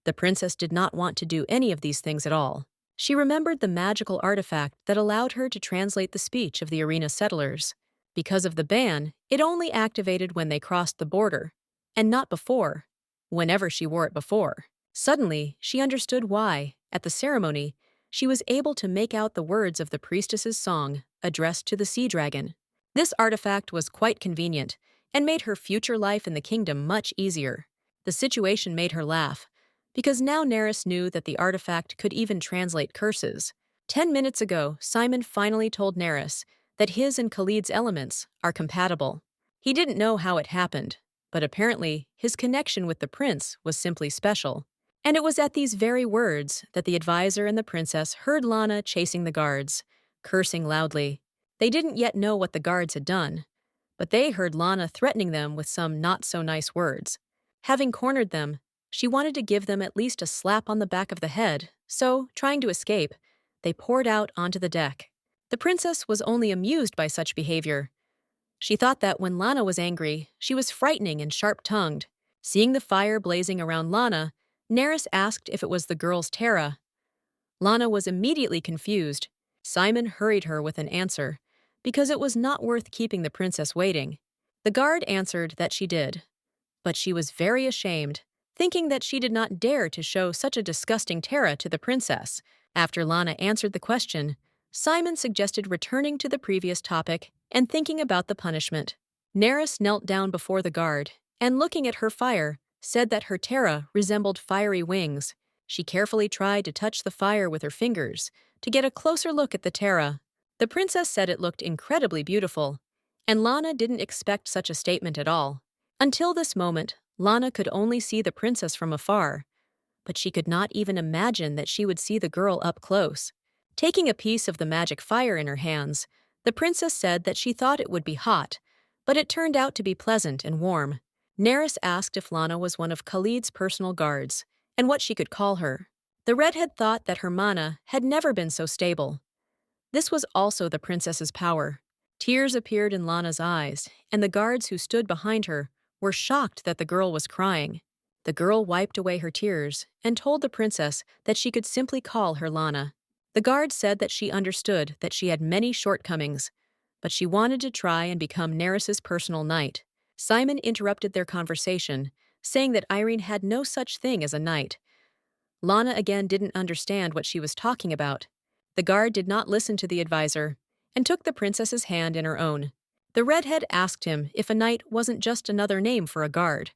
the princess did not want to do any of these things at all. She remembered the magical artifact that allowed her to translate the speech of the arena settlers. Because of the ban, it only activated when they crossed the border, and not before, whenever she wore it before. Suddenly, she understood why, at the ceremony, she was able to make out the words of the priestess's song addressed to the sea dragon. This artifact was quite convenient and made her future life in the kingdom much easier. The situation made her laugh, because now Neris knew that the artifact could even translate curses. 10 minutes ago, Simon finally told Neris that his and Khalid's elements are compatible. He didn't know how it happened, but apparently his connection with the prince was simply special. And it was at these very words that the advisor and the princess heard Lana chasing the guards, cursing loudly. They didn't yet know what the guards had done, but they heard Lana threatening them with some not-so-nice words. Having cornered them, she wanted to give them at least a slap on the back of the head, so, trying to escape, they poured out onto the deck. The princess was only amused by such behavior. She thought that when Lana was angry, she was frightening and sharp-tongued. Seeing the fire blazing around Lana, Neris asked if it was the girl's Terra. Lana was immediately confused. Simon hurried her with an answer, because it was not worth keeping the princess waiting. The guard answered that she did, but she was very ashamed, thinking that she did not dare to show such a disgusting Terra to the princess. After Lana answered the question, Simon suggested returning to the previous topic and thinking about the punishment. Neris knelt down before the guard and, looking at her fire, said that her Terra resembled fiery wings. She carefully tried to touch the fire with her fingers to get a closer look at the Terra. The princess said it looked incredibly beautiful, and Lana didn't expect such a statement at all. Until this moment, Lana could only see the princess from afar, but she could not even imagine that she would see the girl up close. Taking a piece of the magic fire in her hands, the princess said that she thought it would be hot, but it turned out to be pleasant and warm. Neris asked if Lana was one of Khalid's personal guards, and what she could call her. The redhead thought that her mana had never been so stable. This was also the princess's power. Tears appeared in Lana's eyes, and the guards who stood behind her were shocked that the girl was crying. The girl wiped away her tears and told the princess that she could simply call her Lana. The guard said that she understood that she had many shortcomings, but she wanted to try and become Neris's personal knight. Simon interrupted their conversation, saying that Irene had no such thing as a knight. Lana again didn't understand what she was talking about. The guard did not listen to the advisor and took the princess's hand in her own. The redhead asked him if a knight wasn't just another name for a guard.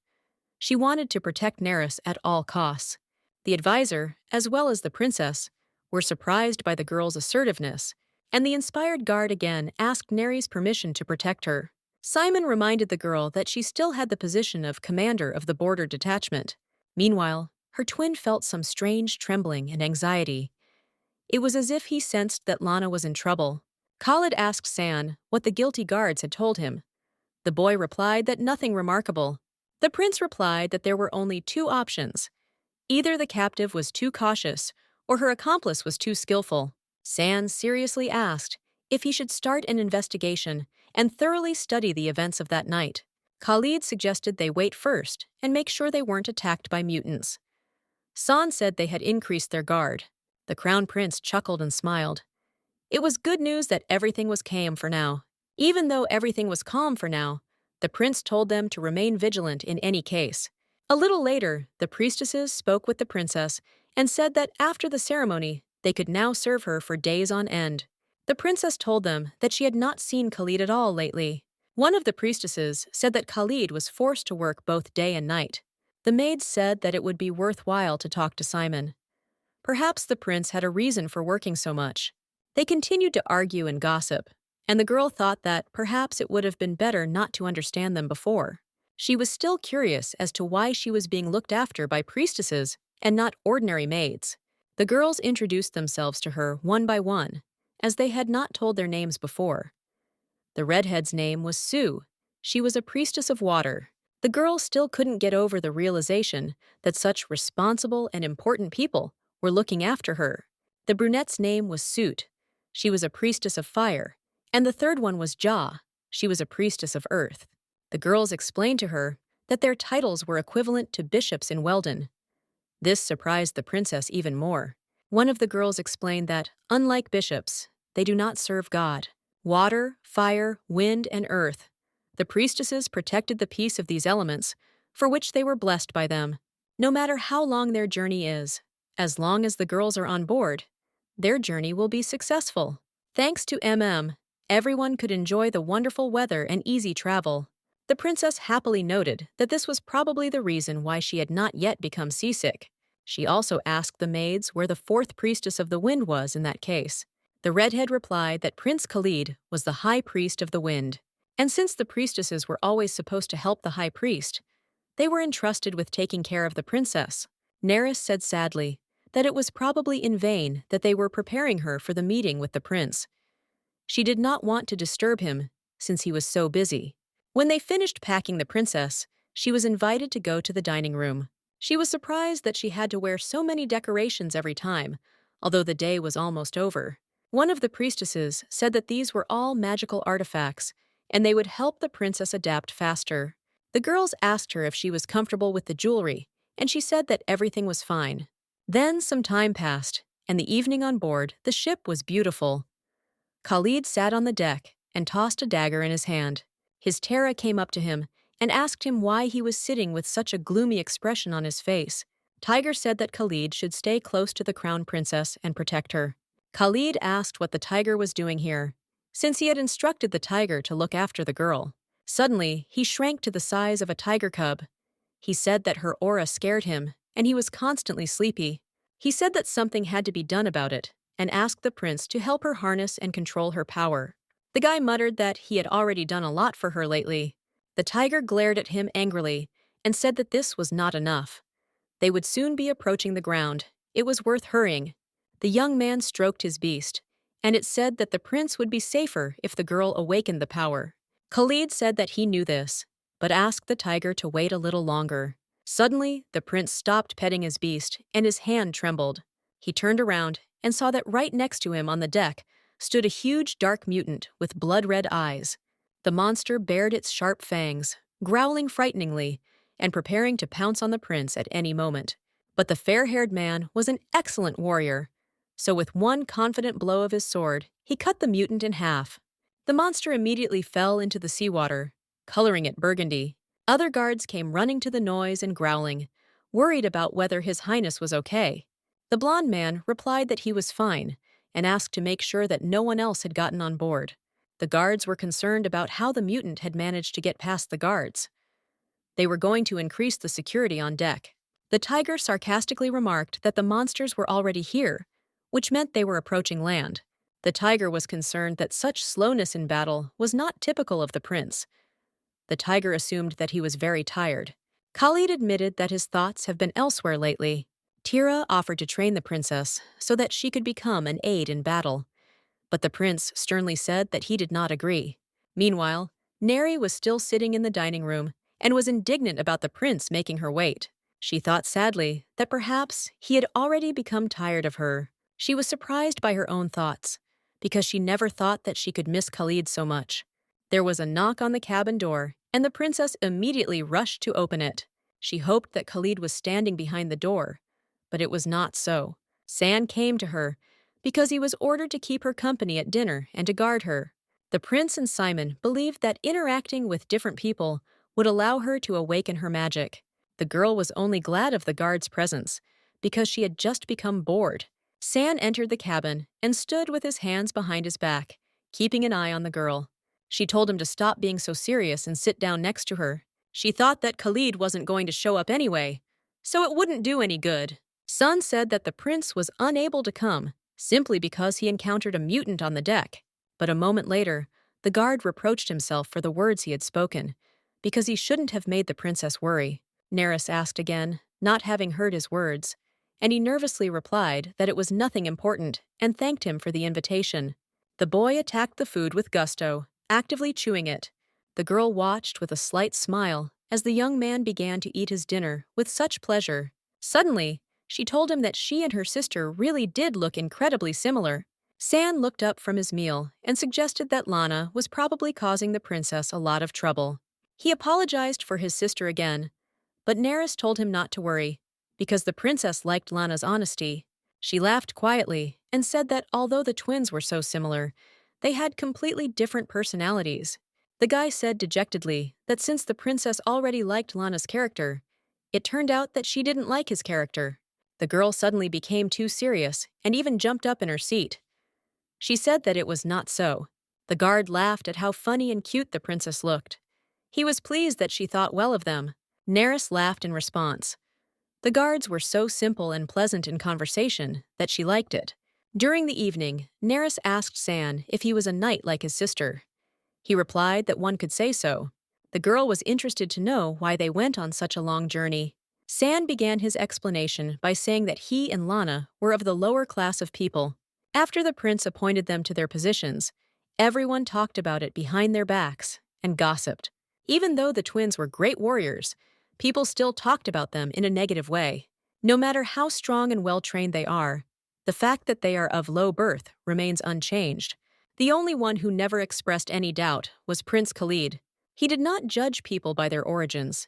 She wanted to protect Neris at all costs. The advisor, as well as the princess, were surprised by the girl's assertiveness, and the inspired guard again asked Neris permission to protect her. Simon reminded the girl that she still had the position of commander of the border detachment. Meanwhile, her twin felt some strange trembling and anxiety. It was as if he sensed that Lana was in trouble. Khalid asked San what the guilty guards had told him. The boy replied that nothing remarkable. The prince replied that there were only two options. Either the captive was too cautious, or her accomplice was too skillful. San seriously asked if he should start an investigation and thoroughly study the events of that night. Khalid suggested they wait first and make sure they weren't attacked by mutants. San said they had increased their guard. The crown prince chuckled and smiled. It was good news that everything was calm for now. Even though everything was calm for now, the prince told them to remain vigilant in any case. A little later, the priestesses spoke with the princess and said that after the ceremony, they could now serve her for days on end. The princess told them that she had not seen Khalid at all lately. One of the priestesses said that Khalid was forced to work both day and night. The maids said that it would be worthwhile to talk to Simon. Perhaps the prince had a reason for working so much. They continued to argue and gossip, and the girl thought that perhaps it would have been better not to understand them before. She was still curious as to why she was being looked after by priestesses and not ordinary maids. The girls introduced themselves to her one by one, as they had not told their names before. The redhead's name was Sue. She was a priestess of water. The girl still couldn't get over the realization that such responsible and important people were looking after her. The brunette's name was Soot. She was a priestess of fire. And the third one was Ja. She was a priestess of earth. The girls explained to her that their titles were equivalent to bishops in Weldon. This surprised the princess even more. One of the girls explained that, unlike bishops, they do not serve God. Water, fire, wind, and earth. The priestesses protected the peace of these elements, for which they were blessed by them. No matter how long their journey is, as long as the girls are on board, their journey will be successful. Thanks to everyone could enjoy the wonderful weather and easy travel. The princess happily noted that this was probably the reason why she had not yet become seasick. She also asked the maids where the fourth priestess of the wind was in that case. The redhead replied that Prince Khalid was the high priest of the wind. And since the priestesses were always supposed to help the high priest, they were entrusted with taking care of the princess. Neris said sadly that it was probably in vain that they were preparing her for the meeting with the prince. She did not want to disturb him, since he was so busy. When they finished packing the princess, she was invited to go to the dining room. She was surprised that she had to wear so many decorations every time, although the day was almost over. One of the priestesses said that these were all magical artifacts, and they would help the princess adapt faster. The girls asked her if she was comfortable with the jewelry, and she said that everything was fine. Then some time passed, and the evening on board the ship was beautiful. Khalid sat on the deck and tossed a dagger in his hand. His Terra came up to him and asked him why he was sitting with such a gloomy expression on his face. Tiger said that Khalid should stay close to the crown princess and protect her. Khalid asked what the tiger was doing here, since he had instructed the tiger to look after the girl. Suddenly, he shrank to the size of a tiger cub. He said that her aura scared him, and he was constantly sleepy. He said that something had to be done about it and asked the prince to help her harness and control her power. The guy muttered that he had already done a lot for her lately. The tiger glared at him angrily and said that this was not enough. They would soon be approaching the ground. It was worth hurrying. The young man stroked his beast, and it said that the prince would be safer if the girl awakened the power. Khalid said that he knew this, but asked the tiger to wait a little longer. Suddenly, the prince stopped petting his beast, and his hand trembled. He turned around and saw that right next to him on the deck stood a huge dark mutant with blood-red eyes. The monster bared its sharp fangs, growling frighteningly, and preparing to pounce on the prince at any moment. But the fair-haired man was an excellent warrior, so with one confident blow of his sword, he cut the mutant in half. The monster immediately fell into the seawater, coloring it burgundy. Other guards came running to the noise and growling, worried about whether His Highness was okay. The blond man replied that he was fine and asked to make sure that no one else had gotten on board. The guards were concerned about how the mutant had managed to get past the guards. They were going to increase the security on deck. The tiger sarcastically remarked that the monsters were already here, which meant they were approaching land. The tiger was concerned that such slowness in battle was not typical of the prince. The tiger assumed that he was very tired. Khalid admitted that his thoughts have been elsewhere lately. Tira offered to train the princess so that she could become an aide in battle, but the prince sternly said that he did not agree. Meanwhile, Neri was still sitting in the dining room and was indignant about the prince making her wait. She thought sadly that perhaps he had already become tired of her. She was surprised by her own thoughts, because she never thought that she could miss Khalid so much. There was a knock on the cabin door, and the princess immediately rushed to open it. She hoped that Khalid was standing behind the door, but it was not so. San came to her because he was ordered to keep her company at dinner and to guard her. The prince and Simon believed that interacting with different people would allow her to awaken her magic. The girl was only glad of the guard's presence because she had just become bored. San entered the cabin and stood with his hands behind his back, keeping an eye on the girl. She told him to stop being so serious and sit down next to her. She thought that Khalid wasn't going to show up anyway, so it wouldn't do any good. Sun said that the prince was unable to come simply because he encountered a mutant on the deck. But a moment later, the guard reproached himself for the words he had spoken, because he shouldn't have made the princess worry. Neris asked again, not having heard his words, and he nervously replied that it was nothing important and thanked him for the invitation. The boy attacked the food with gusto, actively chewing it. The girl watched with a slight smile as the young man began to eat his dinner with such pleasure. Suddenly, she told him that she and her sister really did look incredibly similar. San looked up from his meal and suggested that Lana was probably causing the princess a lot of trouble. He apologized for his sister again, but Neris told him not to worry, because the princess liked Lana's honesty. She laughed quietly and said that although the twins were so similar, they had completely different personalities. The guy said dejectedly that since the princess already liked Lana's character, it turned out that she didn't like his character. The girl suddenly became too serious and even jumped up in her seat. She said that it was not so. The guard laughed at how funny and cute the princess looked. He was pleased that she thought well of them. Neris laughed in response. The guards were so simple and pleasant in conversation that she liked it. During the evening, Neris asked San if he was a knight like his sister. He replied that one could say so. The girl was interested to know why they went on such a long journey. San began his explanation by saying that he and Lana were of the lower class of people. After the prince appointed them to their positions, everyone talked about it behind their backs and gossiped. Even though the twins were great warriors, people still talked about them in a negative way. No matter how strong and well-trained they are, the fact that they are of low birth remains unchanged. The only one who never expressed any doubt was Prince Khalid. He did not judge people by their origins.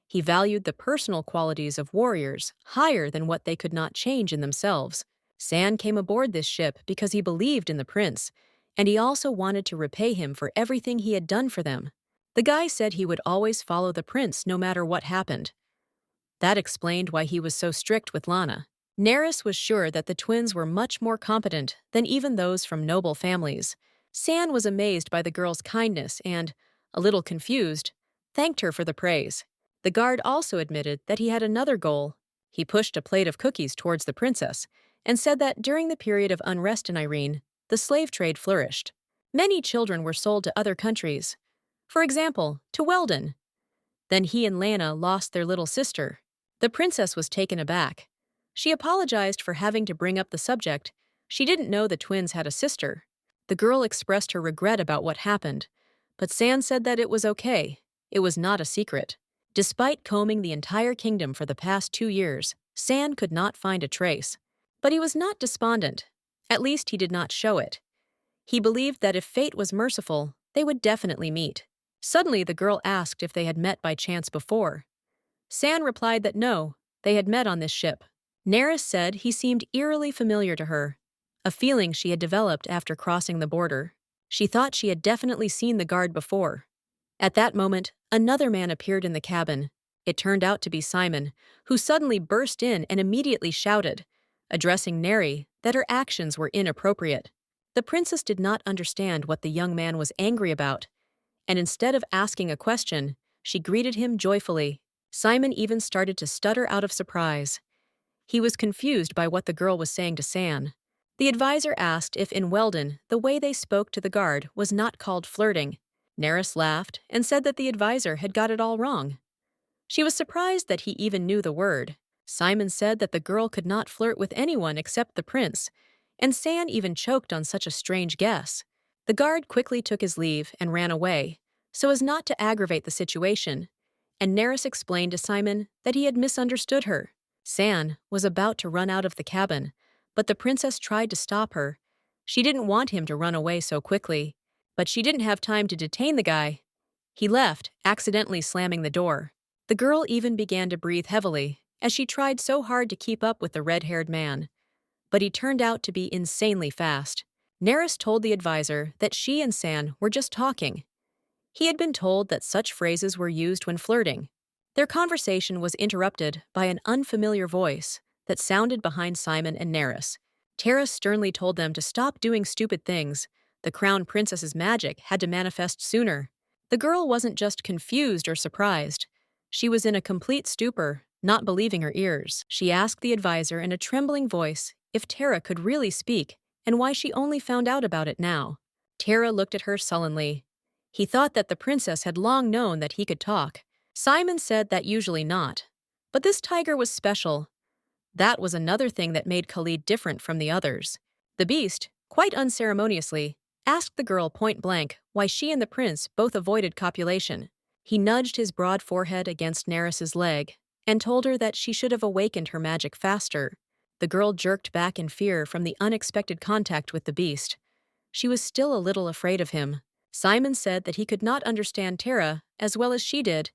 He valued the personal qualities of warriors higher than what they could not change in themselves. San came aboard this ship because he believed in the prince, and he also wanted to repay him for everything he had done for them. The guy said he would always follow the prince no matter what happened. That explained why he was so strict with Lana. Neris was sure that the twins were much more competent than even those from noble families. San was amazed by the girl's kindness and, a little confused, thanked her for the praise. The guard also admitted that he had another goal. He pushed a plate of cookies towards the princess and said that during the period of unrest in Irene, the slave trade flourished. Many children were sold to other countries. For example, to Weldon. Then he and Lana lost their little sister. The princess was taken aback. She apologized for having to bring up the subject. She didn't know the twins had a sister. The girl expressed her regret about what happened, but San said that it was okay. It was not a secret. Despite combing the entire kingdom for the past 2 years, San could not find a trace. But he was not despondent. At least he did not show it. He believed that if fate was merciful, they would definitely meet. Suddenly, the girl asked if they had met by chance before. San replied that no, they had met on this ship. Neris said he seemed eerily familiar to her, a feeling she had developed after crossing the border. She thought she had definitely seen the guard before. At that moment, another man appeared in the cabin. It turned out to be Simon, who suddenly burst in and immediately shouted, addressing Neri, that her actions were inappropriate. The princess did not understand what the young man was angry about, and instead of asking a question, she greeted him joyfully. Simon even started to stutter out of surprise. He was confused by what the girl was saying to San. The advisor asked if in Weldon the way they spoke to the guard was not called flirting. Neris laughed and said that the advisor had got it all wrong. She was surprised that he even knew the word. Simon said that the girl could not flirt with anyone except the prince, and San even choked on such a strange guess. The guard quickly took his leave and ran away, so as not to aggravate the situation, and Neris explained to Simon that he had misunderstood her. San was about to run out of the cabin, but the princess tried to stop her. She didn't want him to run away so quickly, but she didn't have time to detain the guy. He left, accidentally slamming the door. The girl even began to breathe heavily, as she tried so hard to keep up with the red-haired man. But he turned out to be insanely fast. Neris told the advisor that she and San were just talking. He had been told that such phrases were used when flirting. Their conversation was interrupted by an unfamiliar voice that sounded behind Simon and Neris. Tara sternly told them to stop doing stupid things. The crown princess's magic had to manifest sooner. The girl wasn't just confused or surprised. She was in a complete stupor, not believing her ears. She asked the advisor in a trembling voice if Tara could really speak and why she only found out about it now. Tara looked at her sullenly. He thought that the princess had long known that he could talk. Simon said that usually not. But this tiger was special. That was another thing that made Khalid different from the others. The beast, quite unceremoniously, asked the girl point-blank why she and the prince both avoided copulation. He nudged his broad forehead against Neris's leg and told her that she should have awakened her magic faster. The girl jerked back in fear from the unexpected contact with the beast. She was still a little afraid of him. Simon said that he could not understand Tara as well as she did,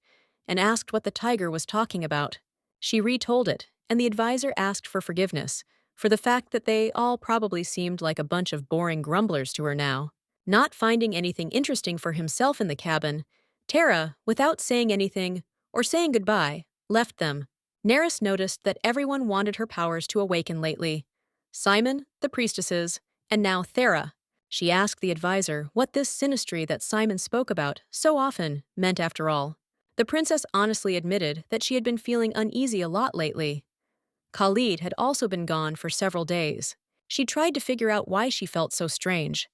and asked what the tiger was talking about. She retold it, and the advisor asked for forgiveness for the fact that they all probably seemed like a bunch of boring grumblers to her now. Not finding anything interesting for himself in the cabin, Tara, without saying anything or saying goodbye, left them. Neris noticed that everyone wanted her powers to awaken lately. Simon, the priestesses, and now Thera. She asked the advisor what this synastry that Simon spoke about so often meant after all. The princess honestly admitted that she had been feeling uneasy a lot lately. Khalid had also been gone for several days. She tried to figure out why she felt so strange.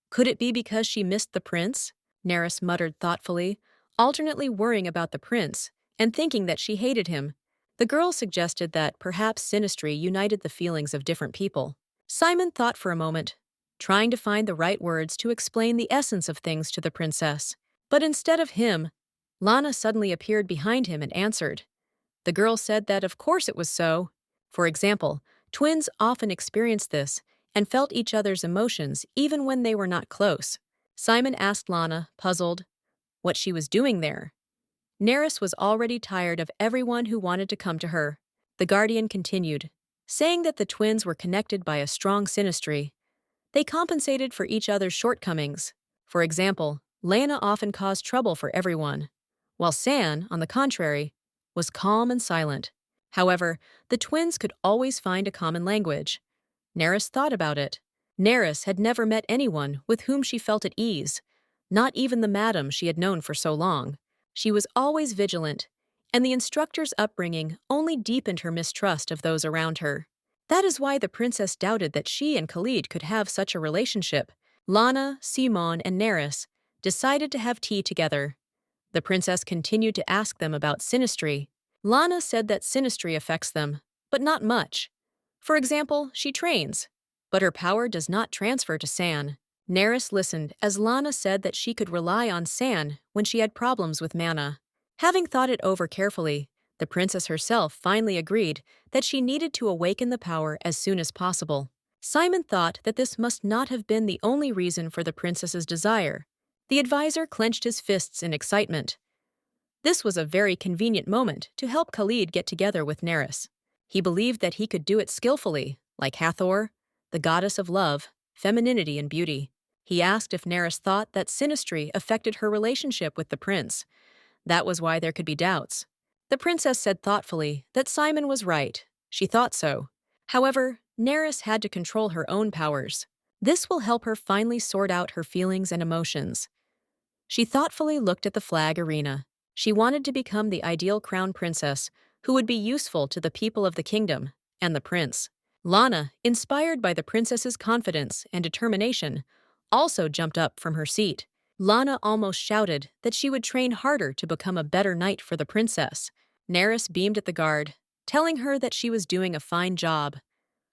Could it be because she missed the prince? Neris muttered thoughtfully, alternately worrying about the prince and thinking that she hated him. The girl suggested that perhaps synastry united the feelings of different people. Simon thought for a moment, trying to find the right words to explain the essence of things to the princess. But instead of him, Lana suddenly appeared behind him and answered. The girl said that of course it was so. For example, twins often experienced this and felt each other's emotions even when they were not close. Simon asked Lana, puzzled, what she was doing there. Neris was already tired of everyone who wanted to come to her. The guardian continued, saying that the twins were connected by a strong synastry. They compensated for each other's shortcomings. For example, Lana often caused trouble for everyone, while San, on the contrary, was calm and silent. However, the twins could always find a common language. Neris thought about it. Neris had never met anyone with whom she felt at ease, not even the madam she had known for so long. She was always vigilant, and the instructor's upbringing only deepened her mistrust of those around her. That is why the princess doubted that she and Khalid could have such a relationship. Lana, Simon, and Neris decided to have tea together. The princess continued to ask them about synastry. Lana said that synastry affects them, but not much. For example, she trains, but her power does not transfer to San. Neris listened as Lana said that she could rely on San when she had problems with mana. Having thought it over carefully, the princess herself finally agreed that she needed to awaken the power as soon as possible. Simon thought that this must not have been the only reason for the princess's desire. The advisor clenched his fists in excitement. This was a very convenient moment to help Khalid get together with Neris. He believed that he could do it skillfully, like Hathor, the goddess of love, femininity, and beauty. He asked if Neris thought that synastry affected her relationship with the prince. That was why there could be doubts. The princess said thoughtfully that Simon was right. She thought so. However, Neris had to control her own powers. This will help her finally sort out her feelings and emotions. She thoughtfully looked at the flag arena. She wanted to become the ideal crown princess who would be useful to the people of the kingdom and the prince. Lana, inspired by the princess's confidence and determination, also jumped up from her seat. Lana almost shouted that she would train harder to become a better knight for the princess. Neris beamed at the guard, telling her that she was doing a fine job.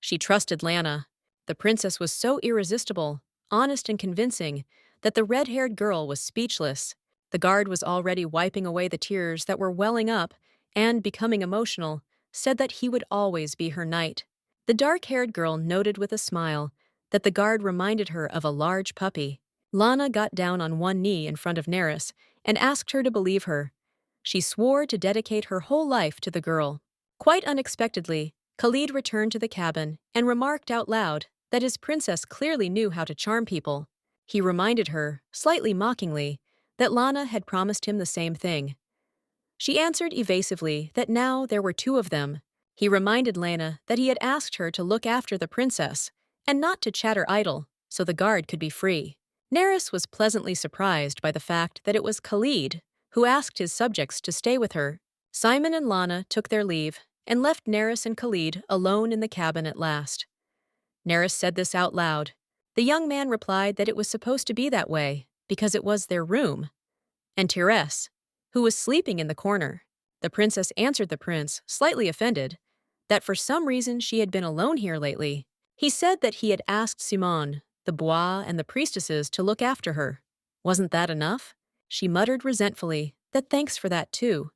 She trusted Lana. The princess was so irresistible, honest and convincing, that the red-haired girl was speechless. The guard was already wiping away the tears that were welling up and, becoming emotional, said that he would always be her knight. The dark-haired girl noted with a smile that the guard reminded her of a large puppy. Lana got down on one knee in front of Neris and asked her to believe her. She swore to dedicate her whole life to the girl. Quite unexpectedly, Khalid returned to the cabin and remarked out loud that his princess clearly knew how to charm people. He reminded her, slightly mockingly, that Lana had promised him the same thing. She answered evasively that now there were two of them. He reminded Lana that he had asked her to look after the princess and not to chatter idle so the guard could be free. Neris was pleasantly surprised by the fact that it was Khalid who asked his subjects to stay with her. Simon and Lana took their leave and left Neris and Khalid alone in the cabin at last. Neris said this out loud. The young man replied that it was supposed to be that way because it was their room. And Therese, who was sleeping in the corner. The princess answered the prince, slightly offended, that for some reason she had been alone here lately. He said that he had asked Simon, the bois, and the priestesses to look after her. Wasn't that enough? She muttered resentfully that thanks for that too.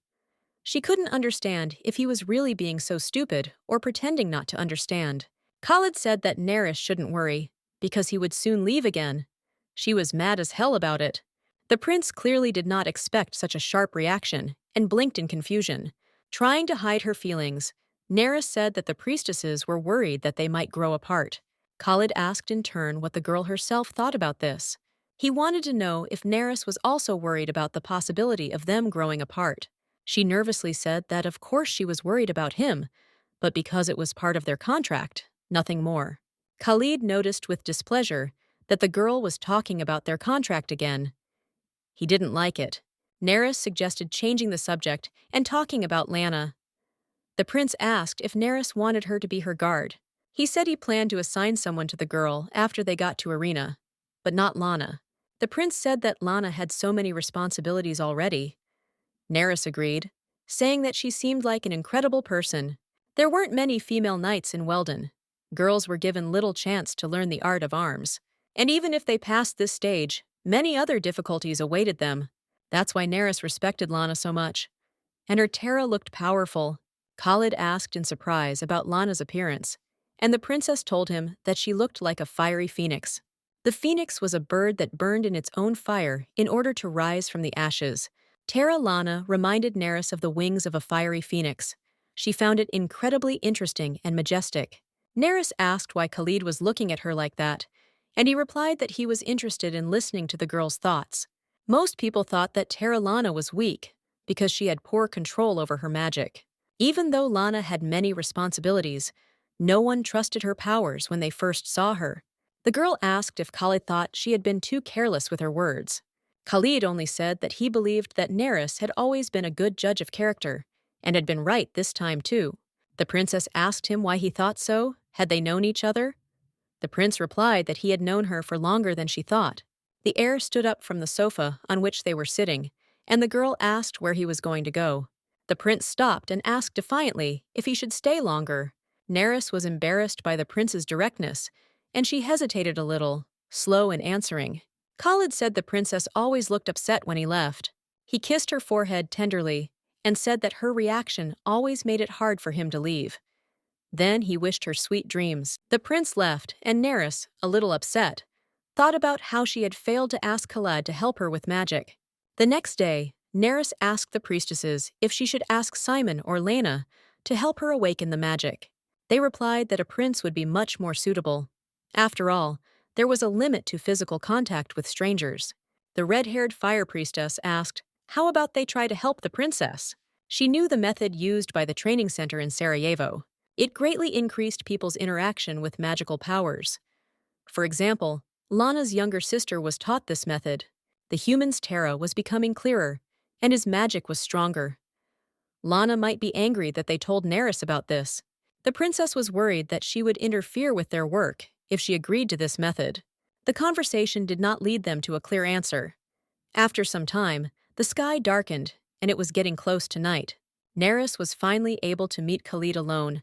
She couldn't understand if he was really being so stupid or pretending not to understand. Khalid said that Neris shouldn't worry, because he would soon leave again. She was mad as hell about it. The prince clearly did not expect such a sharp reaction and blinked in confusion. Trying to hide her feelings, Neris said that the priestesses were worried that they might grow apart. Khalid asked in turn what the girl herself thought about this. He wanted to know if Neris was also worried about the possibility of them growing apart. She nervously said that of course she was worried about him, but because it was part of their contract, nothing more. Khalid noticed with displeasure that the girl was talking about their contract again. He didn't like it. Neris suggested changing the subject and talking about Lana. The prince asked if Neris wanted her to be her guard. He said he planned to assign someone to the girl after they got to Arena, but not Lana. The prince said that Lana had so many responsibilities already. Neris agreed, saying that she seemed like an incredible person. There weren't many female knights in Weldon. Girls were given little chance to learn the art of arms. And even if they passed this stage, many other difficulties awaited them. That's why Neris respected Lana so much. And her Terra looked powerful. Khalid asked in surprise about Lana's appearance, and the princess told him that she looked like a fiery phoenix. The phoenix was a bird that burned in its own fire in order to rise from the ashes. Terra Lana reminded Neris of the wings of a fiery phoenix. She found it incredibly interesting and majestic. Neris asked why Khalid was looking at her like that, and he replied that he was interested in listening to the girl's thoughts. Most people thought that Terra Lana was weak because she had poor control over her magic. Even though Lana had many responsibilities, no one trusted her powers when they first saw her. The girl asked if Khalid thought she had been too careless with her words. Khalid only said that he believed that Neris had always been a good judge of character, and had been right this time too. The princess asked him why he thought so. Had they known each other? The prince replied that he had known her for longer than she thought. The heir stood up from the sofa on which they were sitting, and the girl asked where he was going to go. The prince stopped and asked defiantly if he should stay longer. Nerys was embarrassed by the prince's directness, and she hesitated a little, slow in answering. Khalid said the princess always looked upset when he left. He kissed her forehead tenderly and said that her reaction always made it hard for him to leave. Then he wished her sweet dreams. The prince left, and Nerys, a little upset, thought about how she had failed to ask Khalid to help her with magic. The next day, Nerys asked the priestesses if she should ask Simon or Lena to help her awaken the magic. They replied that a prince would be much more suitable. After all, there was a limit to physical contact with strangers. The red-haired fire priestess asked, how about they try to help the princess? She knew the method used by the training center in Sarajevo. It greatly increased people's interaction with magical powers. For example, Lana's younger sister was taught this method. The human's Terra was becoming clearer, and his magic was stronger. Lana might be angry that they told Nerys about this. The princess was worried that she would interfere with their work if she agreed to this method. The conversation did not lead them to a clear answer. After some time, the sky darkened, and it was getting close to night. Nerys was finally able to meet Khalid alone,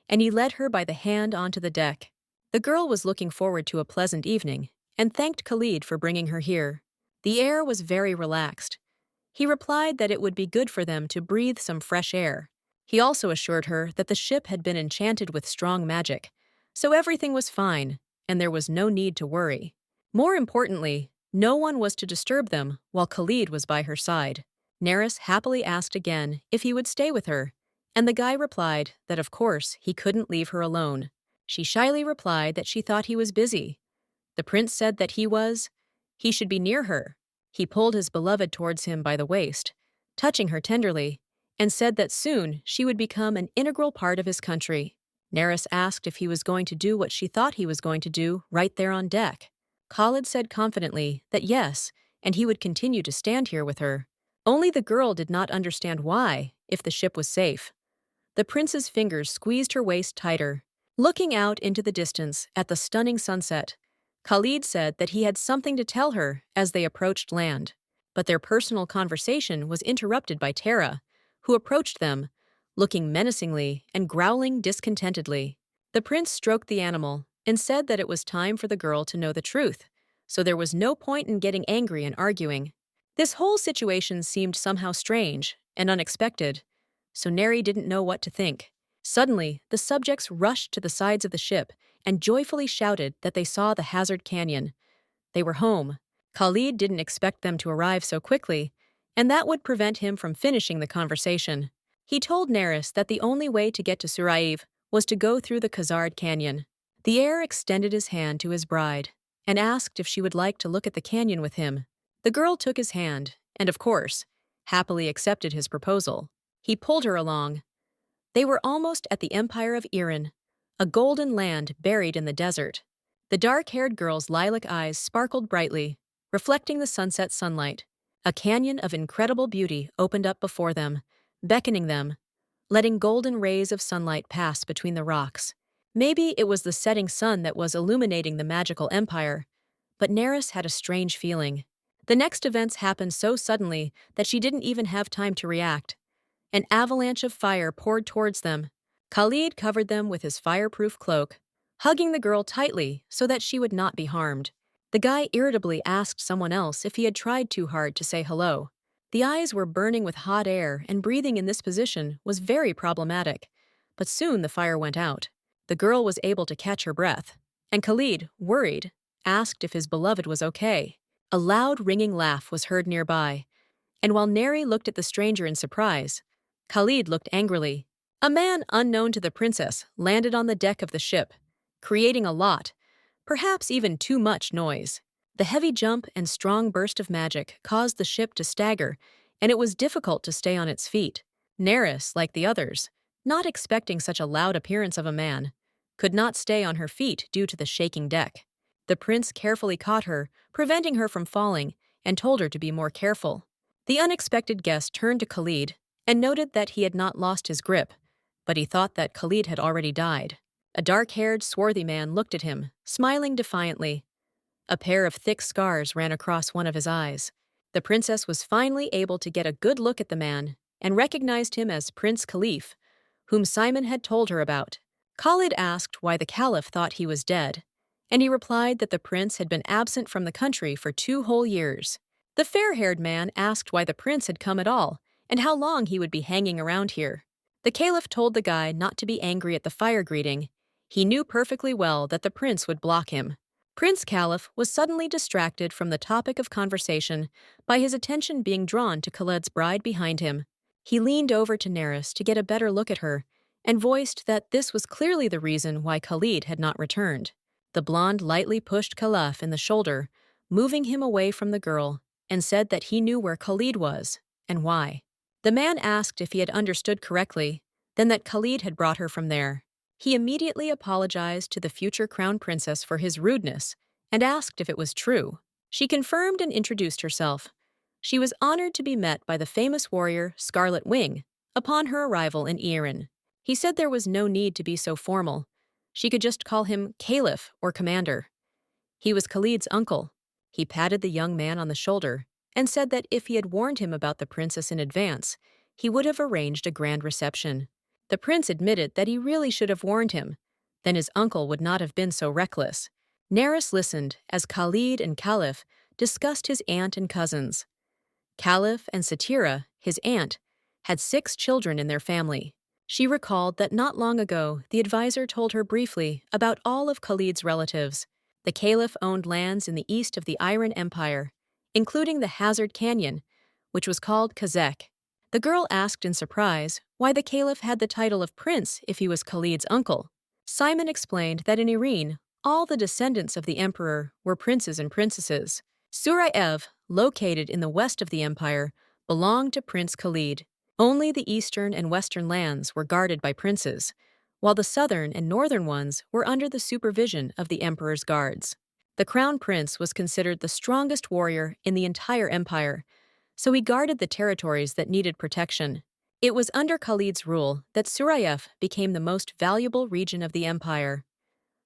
and he led her by the hand onto the deck. The girl was looking forward to a pleasant evening, and thanked Khalid for bringing her here. The air was very relaxed. He replied that it would be good for them to breathe some fresh air. He also assured her that the ship had been enchanted with strong magic, so everything was fine, and there was no need to worry. More importantly, no one was to disturb them while Khalid was by her side. Nerys happily asked again if he would stay with her, and the guy replied that of course he couldn't leave her alone. She shyly replied that she thought he was busy. The prince said that he should be near her. He pulled his beloved towards him by the waist, touching her tenderly, and said that soon she would become an integral part of his country. Nerys asked if he was going to do what she thought he was going to do right there on deck. Khalid said confidently that yes, and he would continue to stand here with her. Only the girl did not understand why, if the ship was safe. The prince's fingers squeezed her waist tighter. Looking out into the distance at the stunning sunset, Khalid said that he had something to tell her as they approached land. But their personal conversation was interrupted by Terra, who approached them, looking menacingly and growling discontentedly. The prince stroked the animal and said that it was time for the girl to know the truth, so there was no point in getting angry and arguing. This whole situation seemed somehow strange and unexpected, so Neri didn't know what to think. Suddenly, the subjects rushed to the sides of the ship and joyfully shouted that they saw the Hazard Canyon. They were home. Khalid didn't expect them to arrive so quickly, and that would prevent him from finishing the conversation. He told Nerys that the only way to get to Sarajevo was to go through the Khazard Canyon. The heir extended his hand to his bride and asked if she would like to look at the canyon with him. The girl took his hand and, of course, happily accepted his proposal. He pulled her along. They were almost at the Empire of Iran, a golden land buried in the desert. The dark-haired girl's lilac eyes sparkled brightly, reflecting the sunset sunlight. A canyon of incredible beauty opened up before them, beckoning them, letting golden rays of sunlight pass between the rocks. Maybe it was the setting sun that was illuminating the magical empire, but Nerys had a strange feeling. The next events happened so suddenly that she didn't even have time to react. An avalanche of fire poured towards them. Khalid covered them with his fireproof cloak, hugging the girl tightly so that she would not be harmed. The guy irritably asked someone else if he had tried too hard to say hello. The eyes were burning with hot air, and breathing in this position was very problematic. But soon the fire went out. The girl was able to catch her breath, and Khalid, worried, asked if his beloved was okay. A loud ringing laugh was heard nearby, and while Neri looked at the stranger in surprise, Khalid looked angrily. A man unknown to the princess landed on the deck of the ship, creating a lot, perhaps even too much noise. The heavy jump and strong burst of magic caused the ship to stagger, and it was difficult to stay on its feet. Nerys, like the others, not expecting such a loud appearance of a man, could not stay on her feet due to the shaking deck. The prince carefully caught her, preventing her from falling, and told her to be more careful. The unexpected guest turned to Khalid and noted that he had not lost his grip, but he thought that Khalid had already died. A dark-haired, swarthy man looked at him, smiling defiantly. A pair of thick scars ran across one of his eyes. The princess was finally able to get a good look at the man and recognized him as Prince Khalif, whom Simon had told her about. Khalid asked why the caliph thought he was dead, and he replied that the prince had been absent from the country for 2 whole years. The fair-haired man asked why the prince had come at all and how long he would be hanging around here. The caliph told the guy not to be angry at the fire greeting. He knew perfectly well that the prince would block him. Prince Caliph was suddenly distracted from the topic of conversation by his attention being drawn to Khaled's bride behind him. He leaned over to Neris to get a better look at her and voiced that this was clearly the reason why Khalid had not returned. The blonde lightly pushed Khalaf in the shoulder, moving him away from the girl, and said that he knew where Khalid was and why. The man asked if he had understood correctly, then that Khalid had brought her from there. He immediately apologized to the future crown princess for his rudeness and asked if it was true. She confirmed and introduced herself. She was honored to be met by the famous warrior Scarlet Wing upon her arrival in Iran. He said there was no need to be so formal. She could just call him Caliph or Commander. He was Khalid's uncle. He patted the young man on the shoulder and said that if he had warned him about the princess in advance, he would have arranged a grand reception. The prince admitted that he really should have warned him. Then his uncle would not have been so reckless. Neris listened as Khalid and Caliph discussed his aunt and cousins. Caliph and Satira, his aunt, had 6 children in their family. She recalled that not long ago the advisor told her briefly about all of Khalid's relatives. The caliph owned lands in the east of the Iran Empire, including the Hazard Canyon, which was called Kazekh. The girl asked in surprise why the caliph had the title of prince if he was Khalid's uncle. Simon explained that in Iran, all the descendants of the emperor were princes and princesses. Surayev, located in the west of the empire, belonged to Prince Khalid. Only the eastern and western lands were guarded by princes, while the southern and northern ones were under the supervision of the emperor's guards. The crown prince was considered the strongest warrior in the entire empire, so he guarded the territories that needed protection. It was under Khalid's rule that Surayev became the most valuable region of the empire.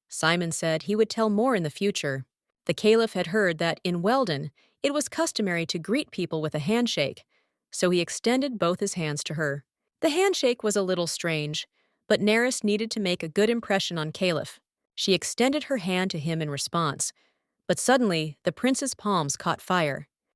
Simon said he would tell more in the future. The caliph had heard that in Weldon, it was customary to greet people with a handshake, so he extended both his hands to her. The handshake was a little strange, but Neris needed to make a good impression on Caliph. She extended her hand to him in response, but suddenly the prince's palms caught fire.